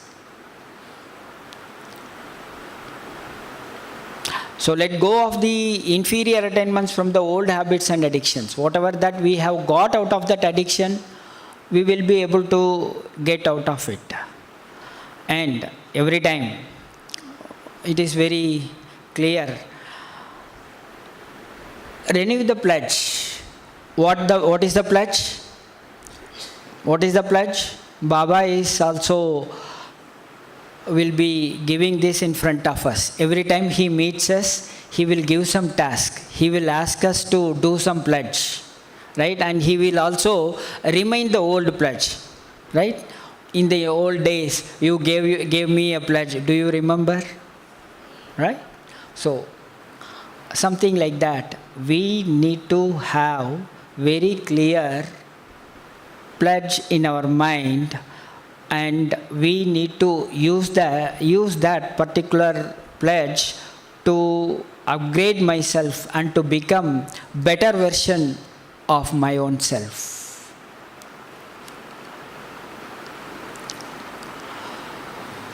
So let go of the inferior attainments from the old habits and addictions. Whatever that we have got out of that addiction, we will be able to get out of it. And every time, it is very clear. Renew the pledge. What is the pledge? What is the pledge? Baba is also will be giving this in front of us. Every time he meets us, he will give some task. He will ask us to do some pledge, right? And he will also remind the old pledge, right? In the old days, you gave me a pledge. Do you remember? Right? So, something like that. We need to have very clear pledge in our mind, and we need to use that particular pledge to upgrade myself and to become better version of my own self.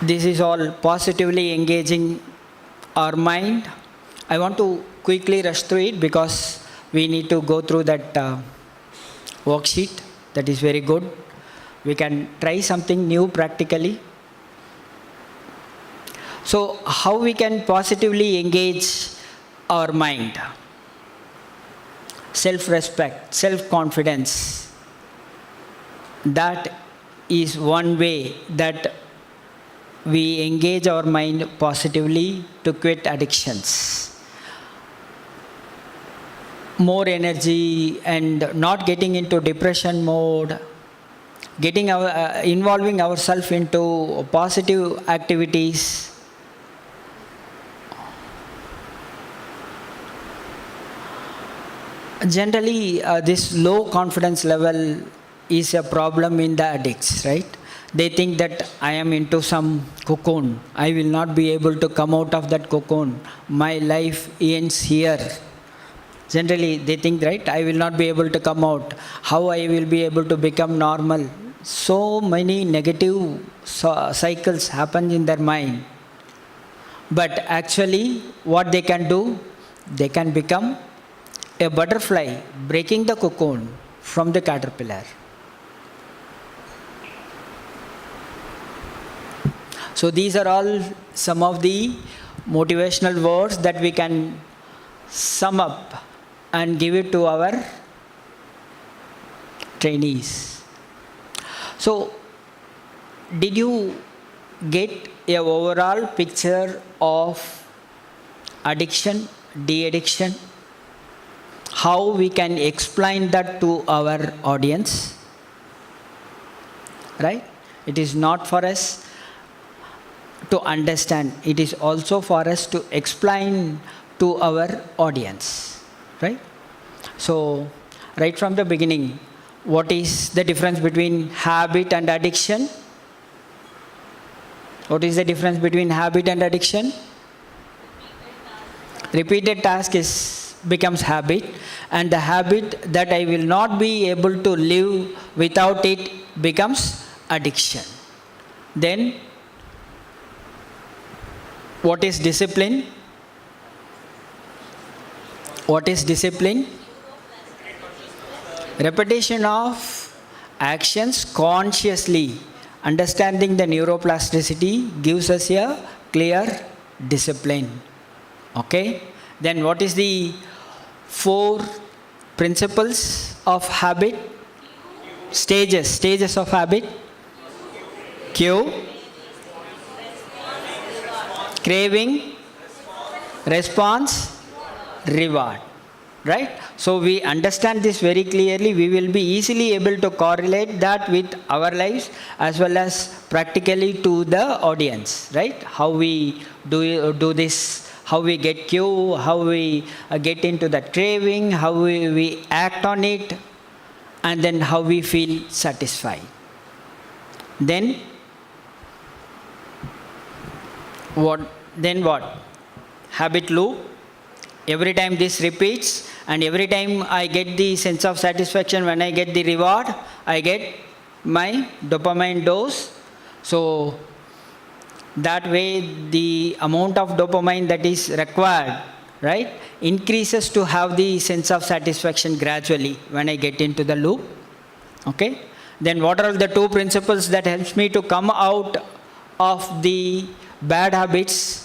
This is all positively engaging our mind. I want to quickly rush through it because we need to go through that worksheet. That is very good. We can try something new practically. So, how we can positively engage our mind? Self-respect, self-confidence. That is one way that we engage our mind positively to quit addictions. More energy and not getting into depression mode, involving ourselves into positive activities. Generally, this low confidence level is a problem in the addicts, right? They think that I am into some cocoon. I will not be able to come out of that cocoon. My life ends here. Generally, they think, right, I will not be able to come out. How I will be able to become normal? So many negative cycles happen in their mind. But actually, what they can do, they can become a butterfly breaking the cocoon from the caterpillar. So these are all some of the motivational words that we can sum up and give it to our trainees. So, did you get an overall picture of addiction, de-addiction? How we can explain that to our audience? Right? It is not for us to understand. It is also for us to explain to our audience. Right? So, right from the beginning, what is the difference between habit and addiction? What is the difference between habit and addiction? Repeated task becomes habit, and the habit that I will not be able to live without it becomes addiction. Then, what is discipline? What is discipline? Repetition of actions consciously. Understanding the neuroplasticity gives us a clear discipline. Okay? Then what is the 4 principles of habit? Stages of habit. Cue, craving, response, reward. Right? So we understand this very clearly. We will be easily able to correlate that with our lives as well as practically to the audience. Right? How we do this, how we get cue, how we get into that craving, how we act on it, and then how we feel satisfied. Then what? Habit loop. Every time this repeats, and every time I get the sense of satisfaction, when I get the reward, I get my dopamine dose. So that way the amount of dopamine that is required, right, increases to have the sense of satisfaction gradually when I get into the loop. Okay? Then what are the 2 principles that helps me to come out of the bad habits?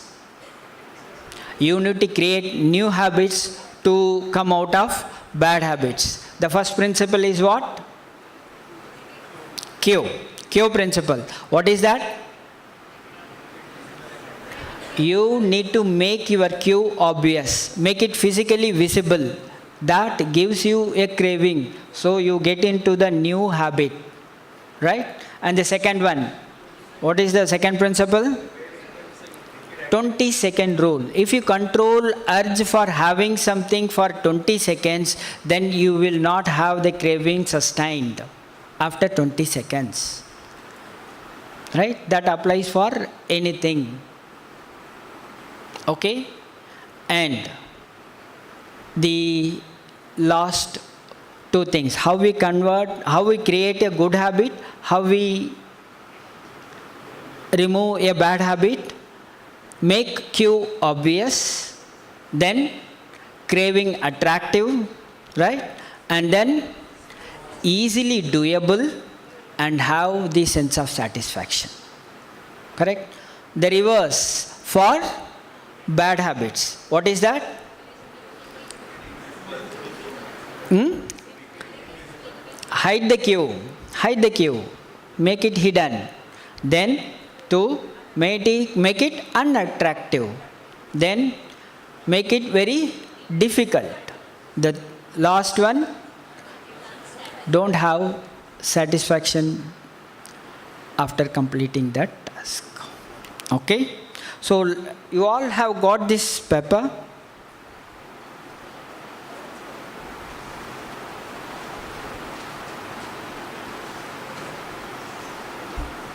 You need to create new habits to come out of bad habits. The first principle is what? Cue principle. What is that? You need to make your cue obvious. Make it physically visible. That gives you a craving. So you get into the new habit. Right? And the second one. What is the second principle? 20-second rule. If you control urge for having something for 20 seconds, then you will not have the craving sustained after 20 seconds. Right? That applies for anything. Okay? And the last two things, how we convert, how we create a good habit, how we remove a bad habit, make cue obvious, then craving attractive, right? And then easily doable and have the sense of satisfaction. Correct? The reverse for bad habits. What is that? Hide the cue. Hide the cue. Make it hidden. Then to make it unattractive. Then make it very difficult. The last one, don't have satisfaction after completing that task. Okay? So you all have got this paper.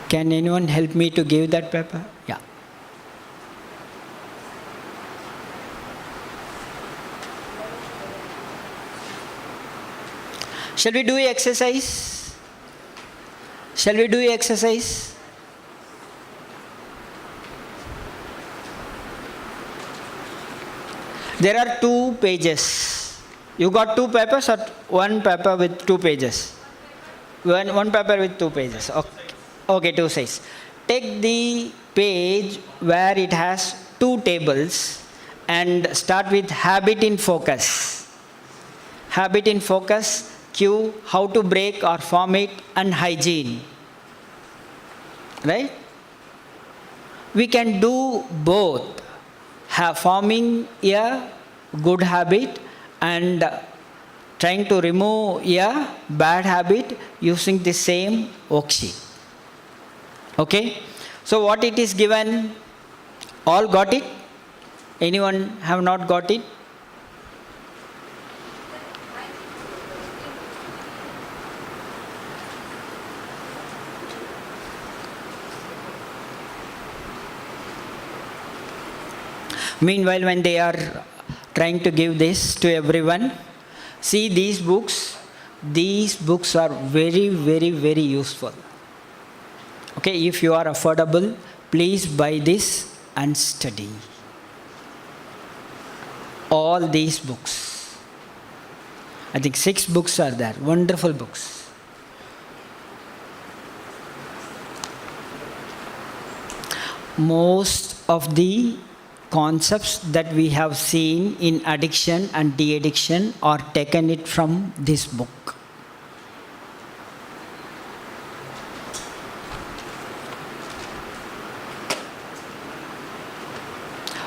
Can anyone help me to give that paper? Yeah. Shall we do exercise? Shall we do exercise? There are 2 pages. You got 2 papers or one paper with 2 pages? One paper with 2 pages. Okay, 2 sides. Take the page where it has 2 tables and start with habit in focus. Habit in focus, cue, how to break or form it, and hygiene. Right? We can do both. Forming a good habit and trying to remove a bad habit using the same worksheet. Okay? So what it is given? All got it? Anyone have not got it? Meanwhile, when they are trying to give this to everyone, see these books. These books are very, very, very useful. Okay, if you are affordable, please buy this and study. All these books. I think 6 books are there. Wonderful books. Most of the concepts that we have seen in addiction and de-addiction are taken it from this book.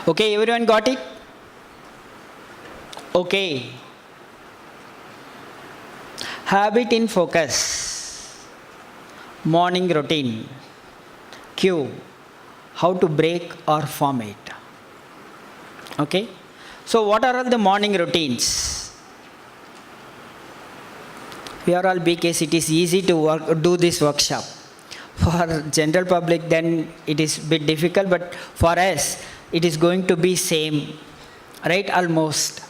Okay, everyone got it? Okay. Habit in focus. Morning routine. Cue. How to break or form it. Okay? So what are all the morning routines? We are all BKs, it is easy to do this workshop. For general public, then it is a bit difficult, but for us, it is going to be same. Right? Almost.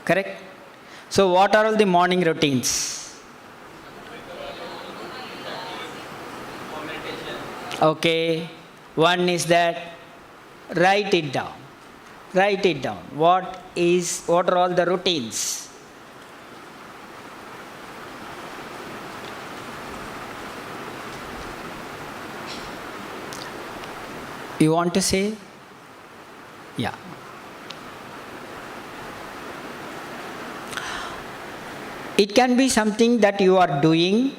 Correct? So what are all the morning routines? Okay. One is that, write it down. Write it down. What are all the routines? You want to say? Yeah. It can be something that you are doing,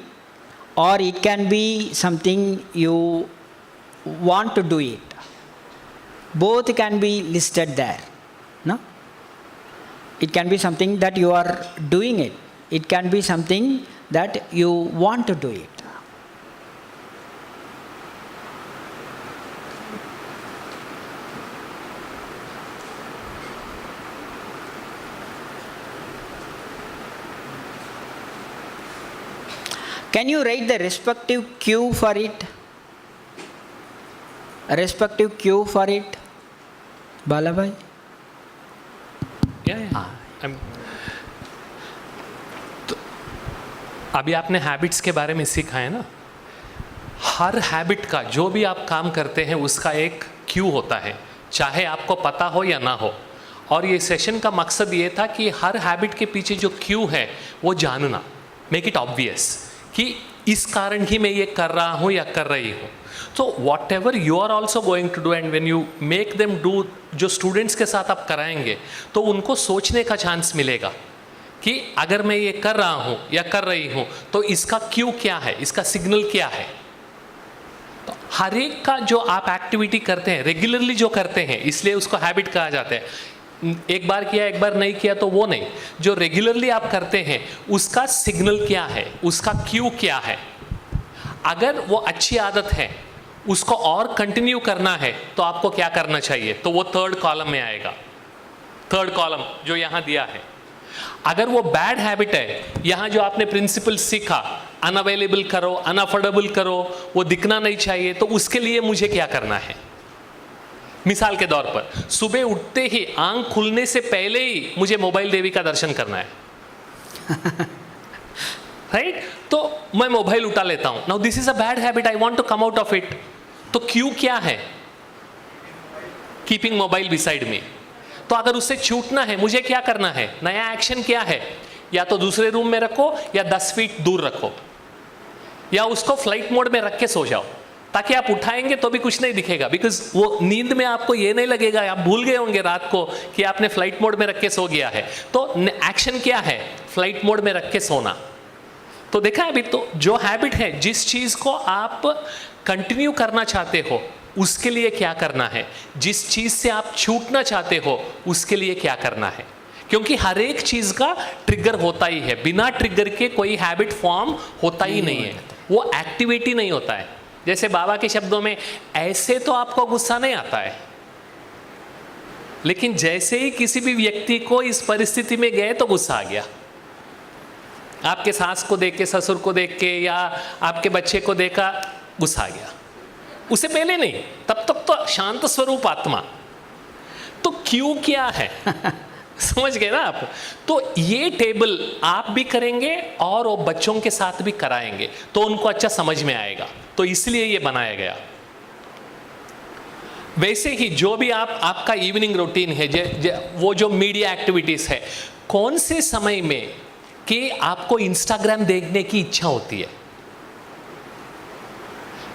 or it can be something you want to do it. Both can be listed there. No? It can be something that you are doing it. It can be something that you want to do it. Can you write the respective cue for it? A respective cue for it? Balabai? तो अभी आपने habits के बारे में सीखा है ना, हर habit का, जो भी आप काम करते हैं उसका एक क्यू होता है, चाहे आपको पता हो या ना हो। और ये सेशन का मकसद ये था कि हर हैबिट के पीछे जो क्यू है वो जानना, मेक इट ऑब्वियस कि इस कारण ही मैं ये कर रहा हूँ या कर रही हूँ। तो whatever you are also going to do and when you make them do, जो स्टूडेंट्स के साथ आप कराएंगे तो उनको सोचने का चांस मिलेगा कि अगर मैं ये कर रहा हूँ या कर रही हूँ तो इसका क्यू क्या है, इसका सिग्नल क्या है। तो हर एक का जो आप एक्टिविटी करते हैं, रेगुलरली जो करते हैं, इसलिए उसको हैबिट कहा जाता है। एक बार किया एक बार नहीं किया तो वो नहीं, जो रेगुलरली आप करते हैं उसका सिग्नल क्या है, उसका क्यू क्या है। अगर वो अच्छी आदत है, उसको और कंटिन्यू करना है तो आपको क्या करना चाहिए, तो वो थर्ड कॉलम में आएगा, थर्ड कॉलम जो यहाँ दिया है। अगर वो बैड हैबिट है, यहाँ जो आपने प्रिंसिपल सीखा, अनअवेलेबल करो, अनअफोर्डेबल करो, वो दिखना नहीं चाहिए, तो उसके लिए मुझे क्या करना है। मिसाल के तौर पर सुबह उठते ही, आंख खुलने से पहले ही मुझे मोबाइल देवी का दर्शन करना है, राइट? तो मैं मोबाइल उठा लेता हूं। Now this is a bad habit, I want to come out of it. तो क्यू क्या है? Keeping mobile beside me. तो अगर उससे छूटना है, मुझे क्या करना है, नया एक्शन क्या है? या तो दूसरे रूम में रखो या 10 फीट दूर रखो, या उसको फ्लाइट मोड में रख के सो जाओ, ताकि आप उठाएंगे तो भी कुछ नहीं दिखेगा, बिकॉज वो नींद में आपको ये नहीं लगेगा, आप भूल गए होंगे रात को कि आपने फ्लाइट मोड में रख के सो गया है। तो एक्शन क्या है? फ्लाइट मोड में रख के सोना। तो देखा है अभी, तो जो हैबिट है, जिस चीज को आप कंटिन्यू करना चाहते हो उसके लिए क्या करना है, जिस चीज से आप छूटना चाहते हो उसके लिए क्या करना है। क्योंकि हर एक चीज का ट्रिगर होता ही है, बिना ट्रिगर के कोई हैबिट फॉर्म होता ही नहीं है, वो एक्टिविटी नहीं होता है। जैसे बाबा के शब्दों में, ऐसे तो आपको गुस्सा नहीं आता है, लेकिन जैसे ही किसी भी व्यक्ति को इस परिस्थिति में गए तो गुस्सा आ गया। आपके सास को देख के, ससुर को देख के, या आपके बच्चे को देखा, गुस्सा आ गया। उसे पहले नहीं, तब तक तो शांत स्वरूप आत्मा। तो क्यों क्या है समझ गए ना आप? तो ये टेबल आप भी करेंगे और वो बच्चों के साथ भी कराएंगे तो उनको अच्छा समझ में आएगा, तो इसलिए ये बनाया गया। वैसे ही जो भी आपका इवनिंग रूटीन है, वो जो मीडिया एक्टिविटीज है, कौन से समय में कि आपको इंस्टाग्राम देखने की इच्छा होती है,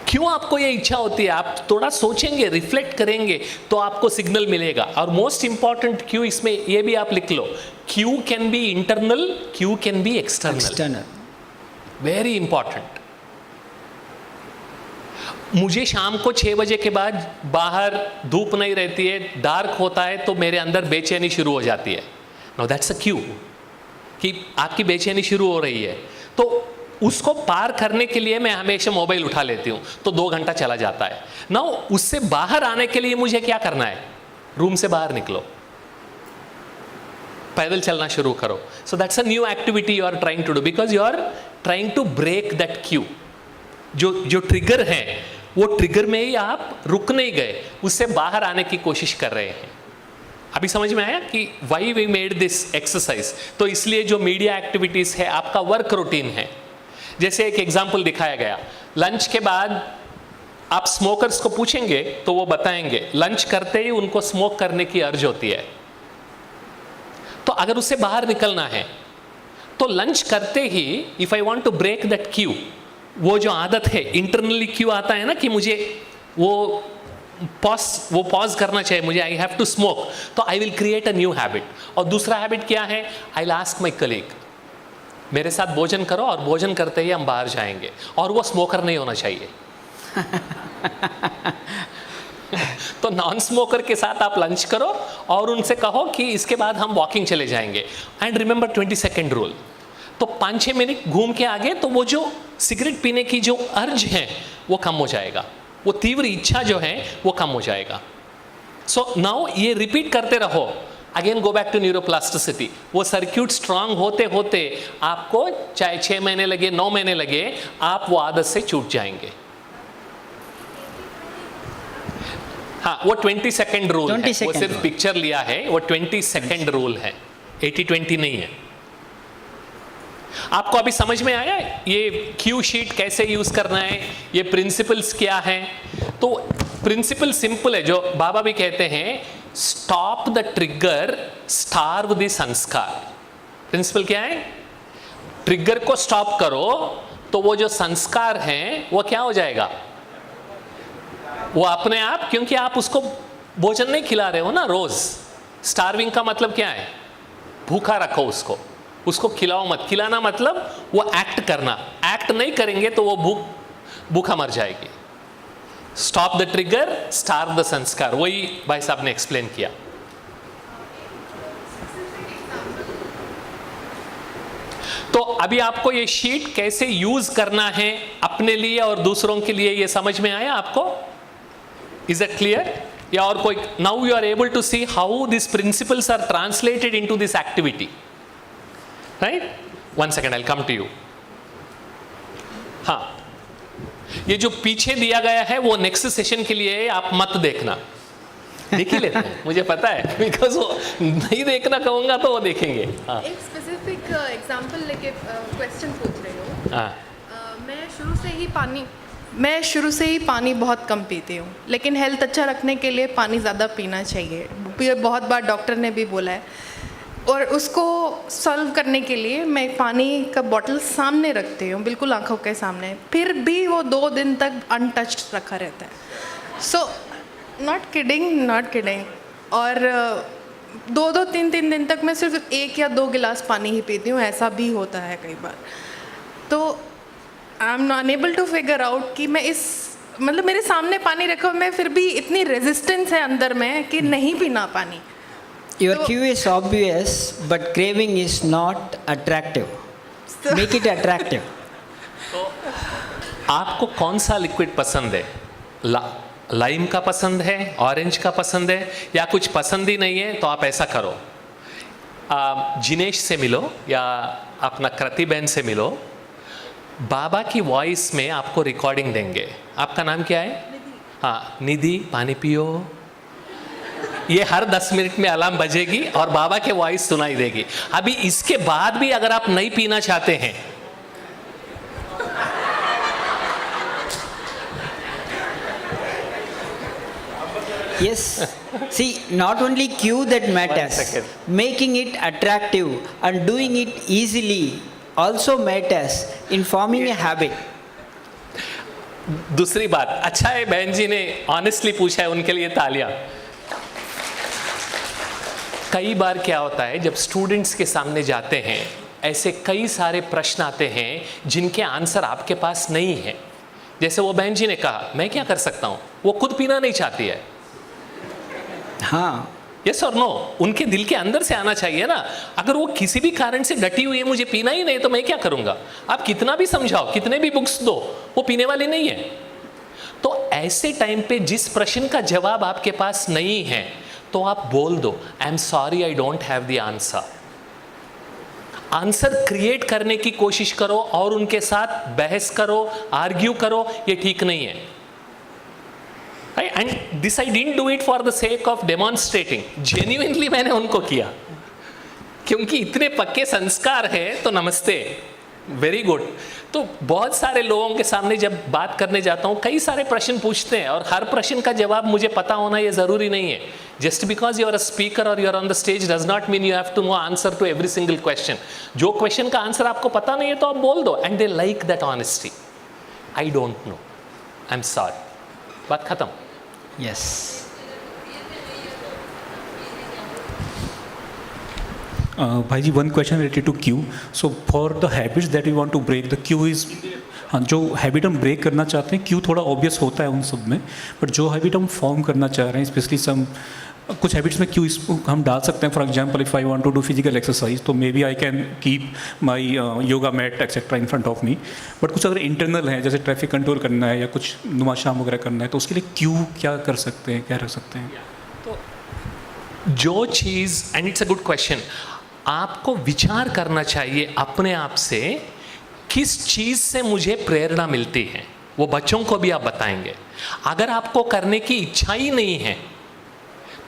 क्यों आपको ये इच्छा होती है? आप थोड़ा सोचेंगे, रिफ्लेक्ट करेंगे तो आपको सिग्नल मिलेगा। और मोस्ट इंपॉर्टेंट क्यू इसमें ये भी आप लिख लो, cue can be internal, cue can be external. Very important. मुझे शाम को 6 बजे के बाद बाहर धूप नहीं रहती है, डार्क होता है, तो मेरे अंदर बेचैनी शुरू हो जाती है। नाउ दैट्स अ क्यू कि आपकी बेचैनी शुरू हो रही है। तो उसको पार करने के लिए मैं हमेशा मोबाइल उठा लेती हूँ, तो 2 घंटा चला जाता है। नाउ उससे बाहर आने के लिए मुझे क्या करना है? रूम से बाहर निकलो, पैदल चलना शुरू करो। So that's a new activity you are trying to do, because you are trying to break that cue. जो ट्रिगर है, वो ट्रिगर में ही आप रुक नहीं गए, उससे बाहर आने की कोशिश कर रहे हैं। अभी समझ में आया कि why we made this exercise? तो इसलिए जो मीडिया एक्टिविटीज है, आपका वर्क रूटीन है। जैसे एक एग्जाम्पल दिखाया गया, लंच के बाद आप स्मोकर्स को पूछेंगे तो वो बताएंगे लंच करते ही उनको स्मोक करने की अर्ज होती है। तो अगर उससे बाहर निकलना है तो लंच करते ही, if I want to break that cue, वो जो आदत है, इंटरनली क्यू आता है ना कि मुझे वो पॉज करना चाहिए, मुझे आई हैव टू स्मोक, तो I will create a new habit. और दूसरा हैबिट क्या है? I will ask my colleague, मेरे साथ भोजन करो, और भोजन करते ही हम बाहर जाएंगे, और वो स्मोकर नहीं होना चाहिए। तो नॉन स्मोकर के साथ आप लंच करो और उनसे कहो कि इसके बाद हम वॉकिंग चले जाएंगे, एंड रिमेंबर 20 सेकेंड रूल। तो 5-6 मिनट घूम के आगे तो वो जो सिगरेट पीने की जो अर्ज है वो कम हो जाएगा, वो तीव्र इच्छा जो है वो कम हो जाएगा। सो नाउ ये रिपीट करते रहो। Again go back to neuroplasticity. वो सर्क्यूट स्ट्रांग होते होते आपको चाहे 6 महीने लगे, 9 महीने लगे, आप वो आदत से छूट जाएंगे। हाँ, वो 20 सेकेंड रूल है, वो सिर्फ पिक्चर लिया है, वो 20 सेकेंड रूल है। 80-20 नहीं है। आपको अभी समझ में आया ये क्यू शीट कैसे यूज करना है, ये प्रिंसिपल्स क्या हैं? तो प्रिंसिपल सिंपल है, जो बाबा भी कहते हैं, stop the trigger, starve the संस्कार। प्रिंसिपल क्या है? ट्रिगर को स्टॉप करो तो वो जो संस्कार हैं वो क्या हो जाएगा? वो अपने आप, क्योंकि आप उसको भोजन नहीं खिला रहे हो ना रोज। स्टार्विंग का मतलब क्या है? भूखा रखो उसको खिलाओ मत। खिलाना मतलब वो एक्ट करना, एक्ट नहीं करेंगे तो वो भूखा मर जाएगी। Stop the trigger, starve the संस्कार, वही भाई साहब ने एक्सप्लेन किया। तो अभी आपको ये शीट कैसे यूज करना है अपने लिए और दूसरों के लिए, ये समझ में आया आपको? Is it clear? या और कोई? Now you are able to see how this principles are translated into this activity, right? 1 second, I will come to you. हाँ, ये जो पीछे दिया गया है वो नेक्स्ट सेशन के लिए है, आप मत देखना। देख ही लेते हैं, मुझे पता है, बिकॉज वो नहीं देखना कहूंगा तो वो देखेंगे। हाँ। एक स्पेसिफिक एग्जांपल लेके क्वेश्चन पूछ रही हूँ। हाँ। मैं शुरू से ही पानी बहुत कम पीती हूँ, लेकिन हेल्थ अच्छा रखने के लिए पानी ज़्यादा पीना चाहिए। बहुत बार डॉक्टर ने भी बोला है, और उसको सॉल्व करने के लिए मैं पानी का बॉटल सामने रखती हूँ, बिल्कुल आंखों के सामने, फिर भी वो 2 दिन तक अनटच्ड रखा रहता है। So not kidding. और 2-2, 3-3 दिन तक मैं सिर्फ 1 या 2 गिलास पानी ही पीती हूँ, ऐसा भी होता है कई बार। तो I am unable to figure out कि मैं मतलब मेरे सामने पानी रखो, मैं फिर भी इतनी रेजिस्टेंस है अंदर में कि नहीं पीना पानी। Your cue is obvious, but craving is not attractive. Make it attractive. तो आपको कौन सा लिक्विड पसंद है? लाइम का पसंद है, ऑरेंज का पसंद है, या कुछ पसंद ही नहीं है? तो आप ऐसा करो, जिनेश से मिलो या अपना कृति बहन से मिलो, बाबा की वॉइस में आपको रिकॉर्डिंग देंगे। आपका नाम क्या है? हाँ, निधि, पानी पियो। ये हर 10 मिनट में अलार्म बजेगी और बाबा के वॉइस सुनाई देगी। अभी इसके बाद भी अगर आप नहीं पीना चाहते हैं, Yes. See, not only cue that matters, making it attractive and doing it easily also matters in forming a habit. दूसरी बात, अच्छा है बहन जी ने ऑनेस्टली पूछा है, उनके लिए तालियां। कई बार क्या होता है, जब स्टूडेंट्स के सामने जाते हैं, ऐसे कई सारे प्रश्न आते हैं जिनके आंसर आपके पास नहीं है। जैसे वो बहन जी ने कहा, मैं क्या कर सकता हूँ? वो खुद पीना नहीं चाहती है। हाँ, यस और नो, उनके दिल के अंदर से आना चाहिए ना। अगर वो किसी भी कारण से डटी हुई है, मुझे पीना ही नहीं, तो मैं क्या करूँगा? आप कितना भी समझाओ, कितने भी बुक्स दो, वो पीने वाली नहीं है। तो ऐसे टाइम पे जिस प्रश्न का जवाब आपके पास नहीं है, तो आप बोल दो, आई am sorry, I don't have the answer. Answer create करने की कोशिश करो और उनके साथ बहस करो, आर्ग्यू करो, ये ठीक नहीं है। And this I didn't do it for the sake of demonstrating, genuinely मैंने उनको किया, क्योंकि इतने पक्के संस्कार है। तो नमस्ते, वेरी गुड। तो बहुत सारे लोगों के सामने जब बात करने जाता हूँ, कई सारे प्रश्न पूछते हैं और हर प्रश्न का जवाब मुझे पता होना ये ज़रूरी नहीं है। Just because you are a speaker और you are on the stage does not mean you have to know answer to every single question. जो क्वेश्चन का आंसर आपको पता नहीं है तो आप बोल दो, and they like that honesty. I don't know, I am sorry, बात खत्म। yes. भाई जी, one question related to cue. So for the habits that we want to break, the cue is, हाँ, जो हैबिट हम ब्रेक करना चाहते हैं, Q थोड़ा ऑब्वियस होता है उन सब में, बट जो हैबिट हम फॉर्म करना चाह रहे हैं, स्पेशली कुछ हैबिट्स में क्यू हम डाल सकते हैं। For example, if I want to do physical exercise, तो maybe I can keep my yoga mat etcetera in front of me. But कुछ अगर इंटरनल है, जैसे ट्रैफिक कंट्रोल करना है या कुछ नुमाशाम वगैरह करना है, तो उसके लिए क्यू क्या कर सकते हैं, क्या रख सकते हैं? तो जो चीज़, and it's a good question, आपको विचार करना चाहिए अपने आप से, किस चीज़ से मुझे प्रेरणा मिलती है। वो बच्चों को भी आप बताएंगे। अगर आपको करने की इच्छा ही नहीं है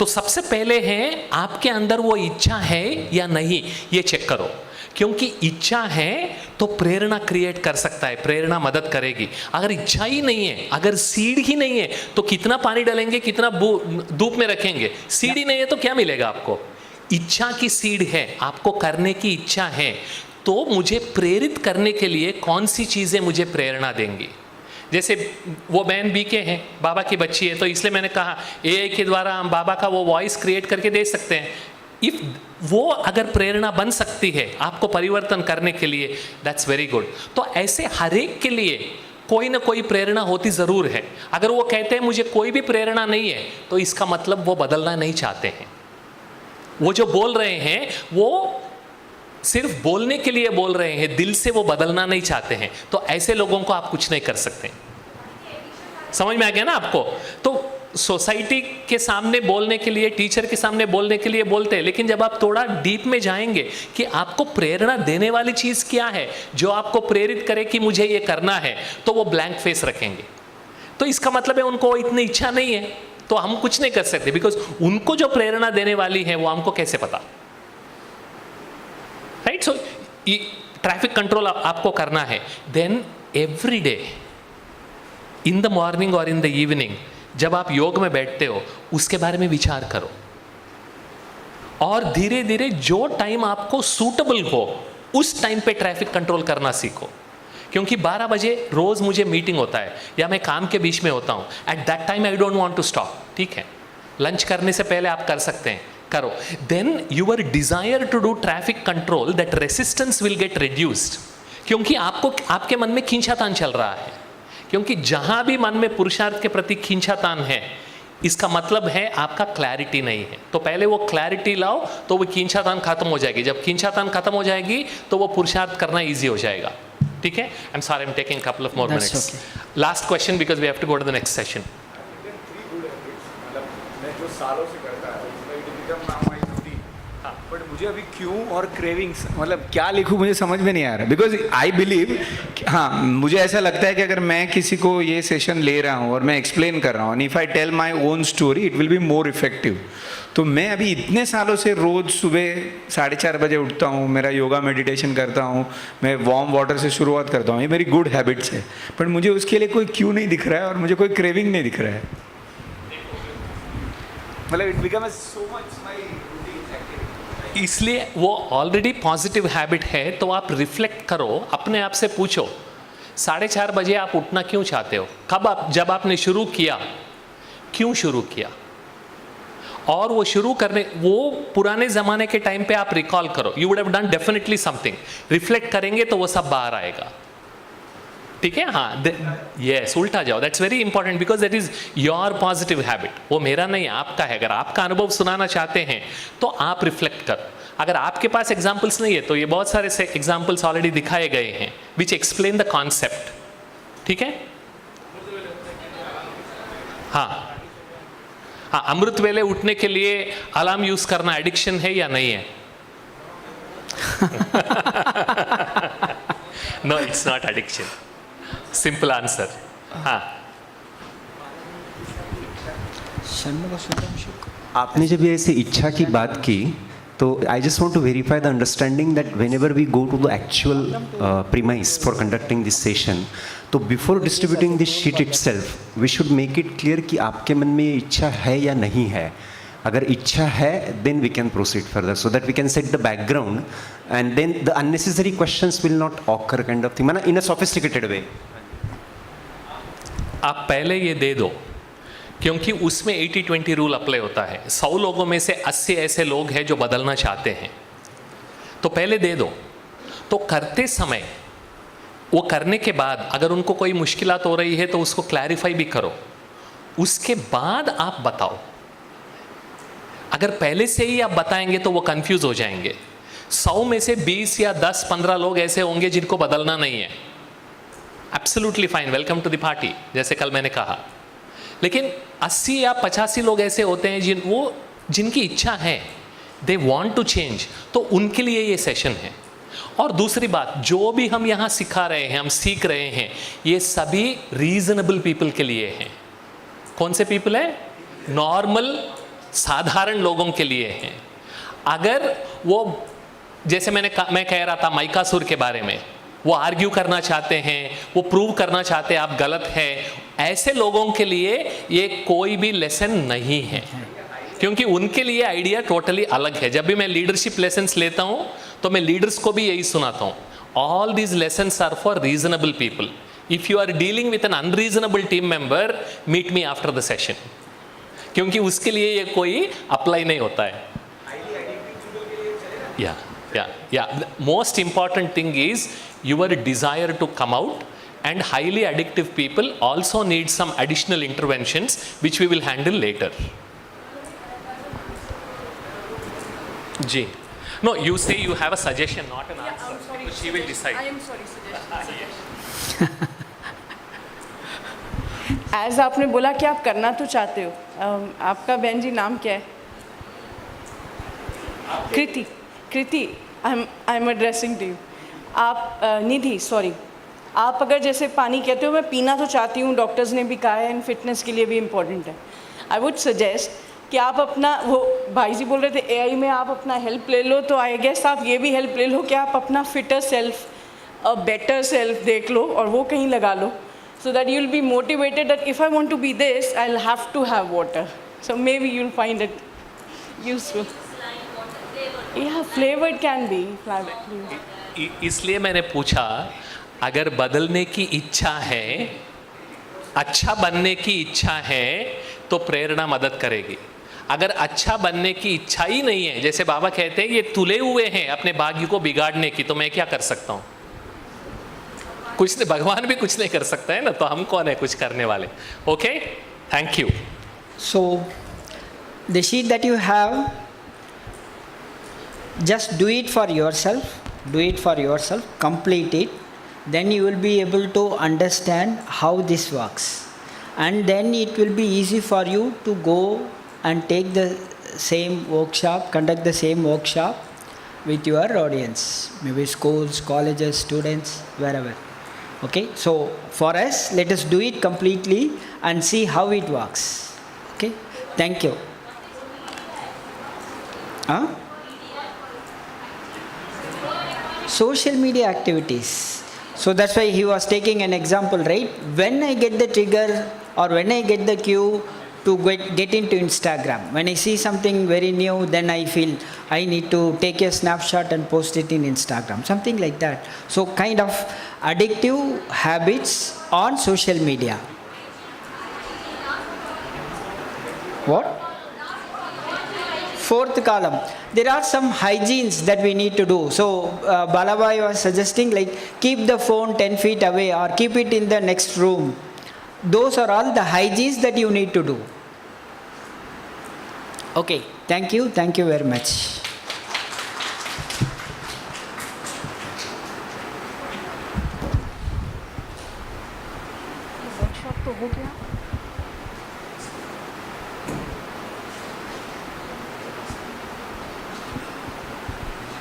तो सबसे पहले है आपके अंदर वो इच्छा है या नहीं, ये चेक करो। क्योंकि इच्छा है तो प्रेरणा क्रिएट कर सकता है, प्रेरणा मदद करेगी। अगर इच्छा ही नहीं है, अगर सीड ही नहीं है, तो कितना पानी डालेंगे, कितना धूप में रखेंगे, सीड ही नहीं है तो क्या मिलेगा आपको? इच्छा की सीड है, आपको करने की इच्छा है, तो मुझे प्रेरित करने के लिए कौन सी चीज़ें मुझे प्रेरणा देंगी। जैसे वो बहन बीके हैं, बाबा की बच्ची है, तो इसलिए मैंने कहा एआई के द्वारा हम बाबा का वो वॉइस क्रिएट करके दे सकते हैं। इफ वो अगर प्रेरणा बन सकती है आपको परिवर्तन करने के लिए, दैट्स वेरी गुड। तो ऐसे हर एक के लिए कोई ना कोई प्रेरणा होती ज़रूर है। अगर वो कहते हैं मुझे कोई भी प्रेरणा नहीं है, तो इसका मतलब वो बदलना नहीं चाहते हैं। वो जो बोल रहे हैं वो सिर्फ बोलने के लिए बोल रहे हैं, दिल से वो बदलना नहीं चाहते हैं। तो ऐसे लोगों को आप कुछ नहीं कर सकते। समझ में आ गया ना आपको? तो सोसाइटी के सामने बोलने के लिए, टीचर के सामने बोलने के लिए बोलते हैं, लेकिन जब आप थोड़ा डीप में जाएंगे कि आपको प्रेरणा देने वाली चीज़ क्या है जो आपको प्रेरित करे कि मुझे ये करना है, तो वो ब्लैंक फेस रखेंगे। तो इसका मतलब है उनको इतनी इच्छा नहीं है, तो हम कुछ नहीं कर सकते, बिकॉज उनको जो प्रेरणा देने वाली है वो हमको कैसे पता, राइट? सो ट्रैफिक कंट्रोल आपको करना है। Then every day in the morning और इन द इवनिंग जब आप योग में बैठते हो उसके बारे में विचार करो, और धीरे धीरे जो टाइम आपको सूटेबल हो उस टाइम पे ट्रैफिक कंट्रोल करना सीखो। क्योंकि 12 बजे रोज मुझे मीटिंग होता है या मैं काम के बीच में होता हूँ, at that time I don't want to stop. ठीक है, लंच करने से पहले आप कर सकते हैं, करो। Then your desire to do traffic control, that resistance will get reduced. क्योंकि आपको आपके मन में खींचातान चल रहा है, क्योंकि जहां भी मन में पुरुषार्थ के प्रति खींचातान है, इसका मतलब है आपका क्लैरिटी नहीं है। तो पहले वो क्लैरिटी लाओ तो वो खींचातान खत्म हो जाएगी। जब खींचातान खत्म हो जाएगी तो वो पुरुषार्थ करना ईजी हो जाएगा। ठीक है, I am sorry, I am taking couple of more minutes. Last question because we have to go to the next session. मैं जो सालों से करता है बट मुझे अभी क्यों और क्रेविंग्स, मतलब क्या लिखूं मुझे समझ में नहीं आ रहा। बिकॉज आई बिलीव, हाँ मुझे ऐसा लगता है कि अगर मैं किसी को ये सेशन ले रहा हूँ और मैं एक्सप्लेन कर रहा हूँ, if I tell my own story it will be more effective. तो मैं अभी इतने सालों से रोज़ सुबह 4:30 बजे उठता हूँ, मेरा योगा मेडिटेशन करता हूँ, मैं वार्म वाटर से शुरुआत करता हूँ, ये मेरी गुड हैबिट्स है। बट मुझे उसके लिए कोई क्यों नहीं दिख रहा है और मुझे कोई क्रेविंग नहीं दिख रहा है। मतलब it become so much my routine activity. इसलिए वो ऑलरेडी पॉजिटिव हैबिट है, तो आप रिफ्लेक्ट करो, अपने आप से पूछो 4:30 बजे आप उठना क्यों चाहते हो? कब जब आपने शुरू किया, क्यों शुरू किया? और वो शुरू करने, वो पुराने ज़माने के टाइम पे आप रिकॉल करो, you would have done definitely something. Reflect करेंगे तो वो सब बाहर आएगा। ठीक है, हाँ, यस, उल्टा जाओ, that's very important because that is your positive habit. वो मेरा नहीं, आपका है। अगर आपका अनुभव सुनाना चाहते हैं तो आप रिफ्लेक्ट करो। अगर आपके पास एग्जाम्पल्स नहीं है तो ये बहुत सारे से एग्जाम्पल्स ऑलरेडी दिखाए गए हैं विच एक्सप्लेन द कॉन्सेप्ट। ठीक है, हाँ हाँ, अमृत वेले उठने के लिए अलार्म यूज करना एडिक्शन है या नहीं है? No, it's not addiction. Simple answer. हाँ, आपने जब ये ऐसे इच्छा की बात की तो I just want to verify the understanding that whenever we go to the actual premise for conducting this session, तो before distributing this sheet itself we should make it clear कि आपके मन में ये इच्छा है या नहीं है। अगर इच्छा है then we can proceed further so that we can set the background and then the unnecessary questions will not occur kind of thing, माना इन अ सोफिस्टिकेटेड वे। आप पहले ये दे दो, क्योंकि उसमें 80-20 रूल अप्लाई होता है। 100 लोगों में से 80 ऐसे लोग हैं जो बदलना चाहते हैं, तो पहले दे दो। तो करते समय, वो करने के बाद अगर उनको कोई मुश्किलात हो रही है तो उसको क्लैरिफाई भी करो, उसके बाद आप बताओ। अगर पहले से ही आप बताएंगे तो वो कंफ्यूज हो जाएंगे। 100 में से 20 या 10-15 लोग ऐसे होंगे जिनको बदलना नहीं है, absolutely fine, welcome to the party, जैसे कल मैंने कहा। लेकिन 80 या 85 लोग ऐसे होते हैं जिनकी इच्छा है, दे वांट टू चेंज, तो उनके लिए ये सेशन है। और दूसरी बात, जो भी हम यहाँ सिखा रहे हैं, हम सीख रहे हैं, ये सभी रीजनेबल पीपल के लिए हैं। कौन से पीपल है? नॉर्मल साधारण लोगों के लिए हैं। अगर वो, जैसे मैं कह रहा था माइकासुर के बारे में, वो आर्ग्यू करना चाहते हैं, वो प्रूव करना चाहते हैं आप गलत है, ऐसे लोगों के लिए ये कोई भी लेसन नहीं है, क्योंकि उनके लिए आइडिया टोटली अलग है। जब भी मैं लीडरशिप लेसन्स लेता हूँ तो मैं लीडर्स को भी यही सुनाता हूँ, all these lessons are for reasonable people. If you are dealing with an unreasonable team member, meet me after the session, क्योंकि उसके लिए ये कोई अप्लाई नहीं होता है। Yeah. The most important thing is your desire to come out, and highly addictive people also need some additional interventions which we will handle later. Ji. No, you say you have a suggestion, not an answer. I'm sorry. She will decide. I am sorry, suggestion. Yes. As आपने बोला कि आप करना तो चाहते हो, आपका बहन जी नाम क्या है? Kriti, I am addressing to you. आप निधि, सॉरी, आप अगर जैसे पानी कहते हो मैं पीना तो चाहती हूँ, डॉक्टर्स ने भी कहा है एंड फिटनेस के लिए भी इम्पोर्टेंट है, आई वुड सजेस्ट कि आप अपना, वो भाई जी बोल रहे थे एआई में आप अपना हेल्प ले लो, तो आई गेस आप ये भी हेल्प ले लो कि आप अपना fitter self, a better self देख लो और वो कहीं लगा लो, so that you'll be motivated that if I want to be this, I'll have to have water. So maybe you'll find it useful. Yeah, flavored can be. इसलिए मैंने पूछा, अगर बदलने की इच्छा है, अच्छा बनने की इच्छा है, तो प्रेरणा मदद करेगी। अगर अच्छा बनने की इच्छा ही नहीं है, जैसे बाबा कहते हैं ये तुले हुए हैं अपने भाग्य को बिगाड़ने की, तो मैं क्या कर सकता हूँ? कुछ नहीं, भगवान भी कुछ नहीं कर सकता है ना, तो हम कौन है कुछ करने वाले? Okay, thank you. So, the sheet that you have, just do it for yourself, complete it, then you will be able to understand how this works. And then it will be easy for you to go and take the same workshop, conduct the same workshop with your audience, maybe schools, colleges, students, wherever. Okay, so for us, let us do it completely and see how it works. Okay, thank you. Social media activities. So that's why he was taking an example, right? When I get the trigger or when I get the cue to get into Instagram, when I see something very new, then I feel I need to take a snapshot and post it in Instagram, something like that. So kind of addictive habits on social media. What? Fourth column. There are some hygienes that we need to do. So Balabai was suggesting like keep the phone 10 feet away or keep it in the next room. Those are all the hygienes that you need to do. Okay, thank you very much.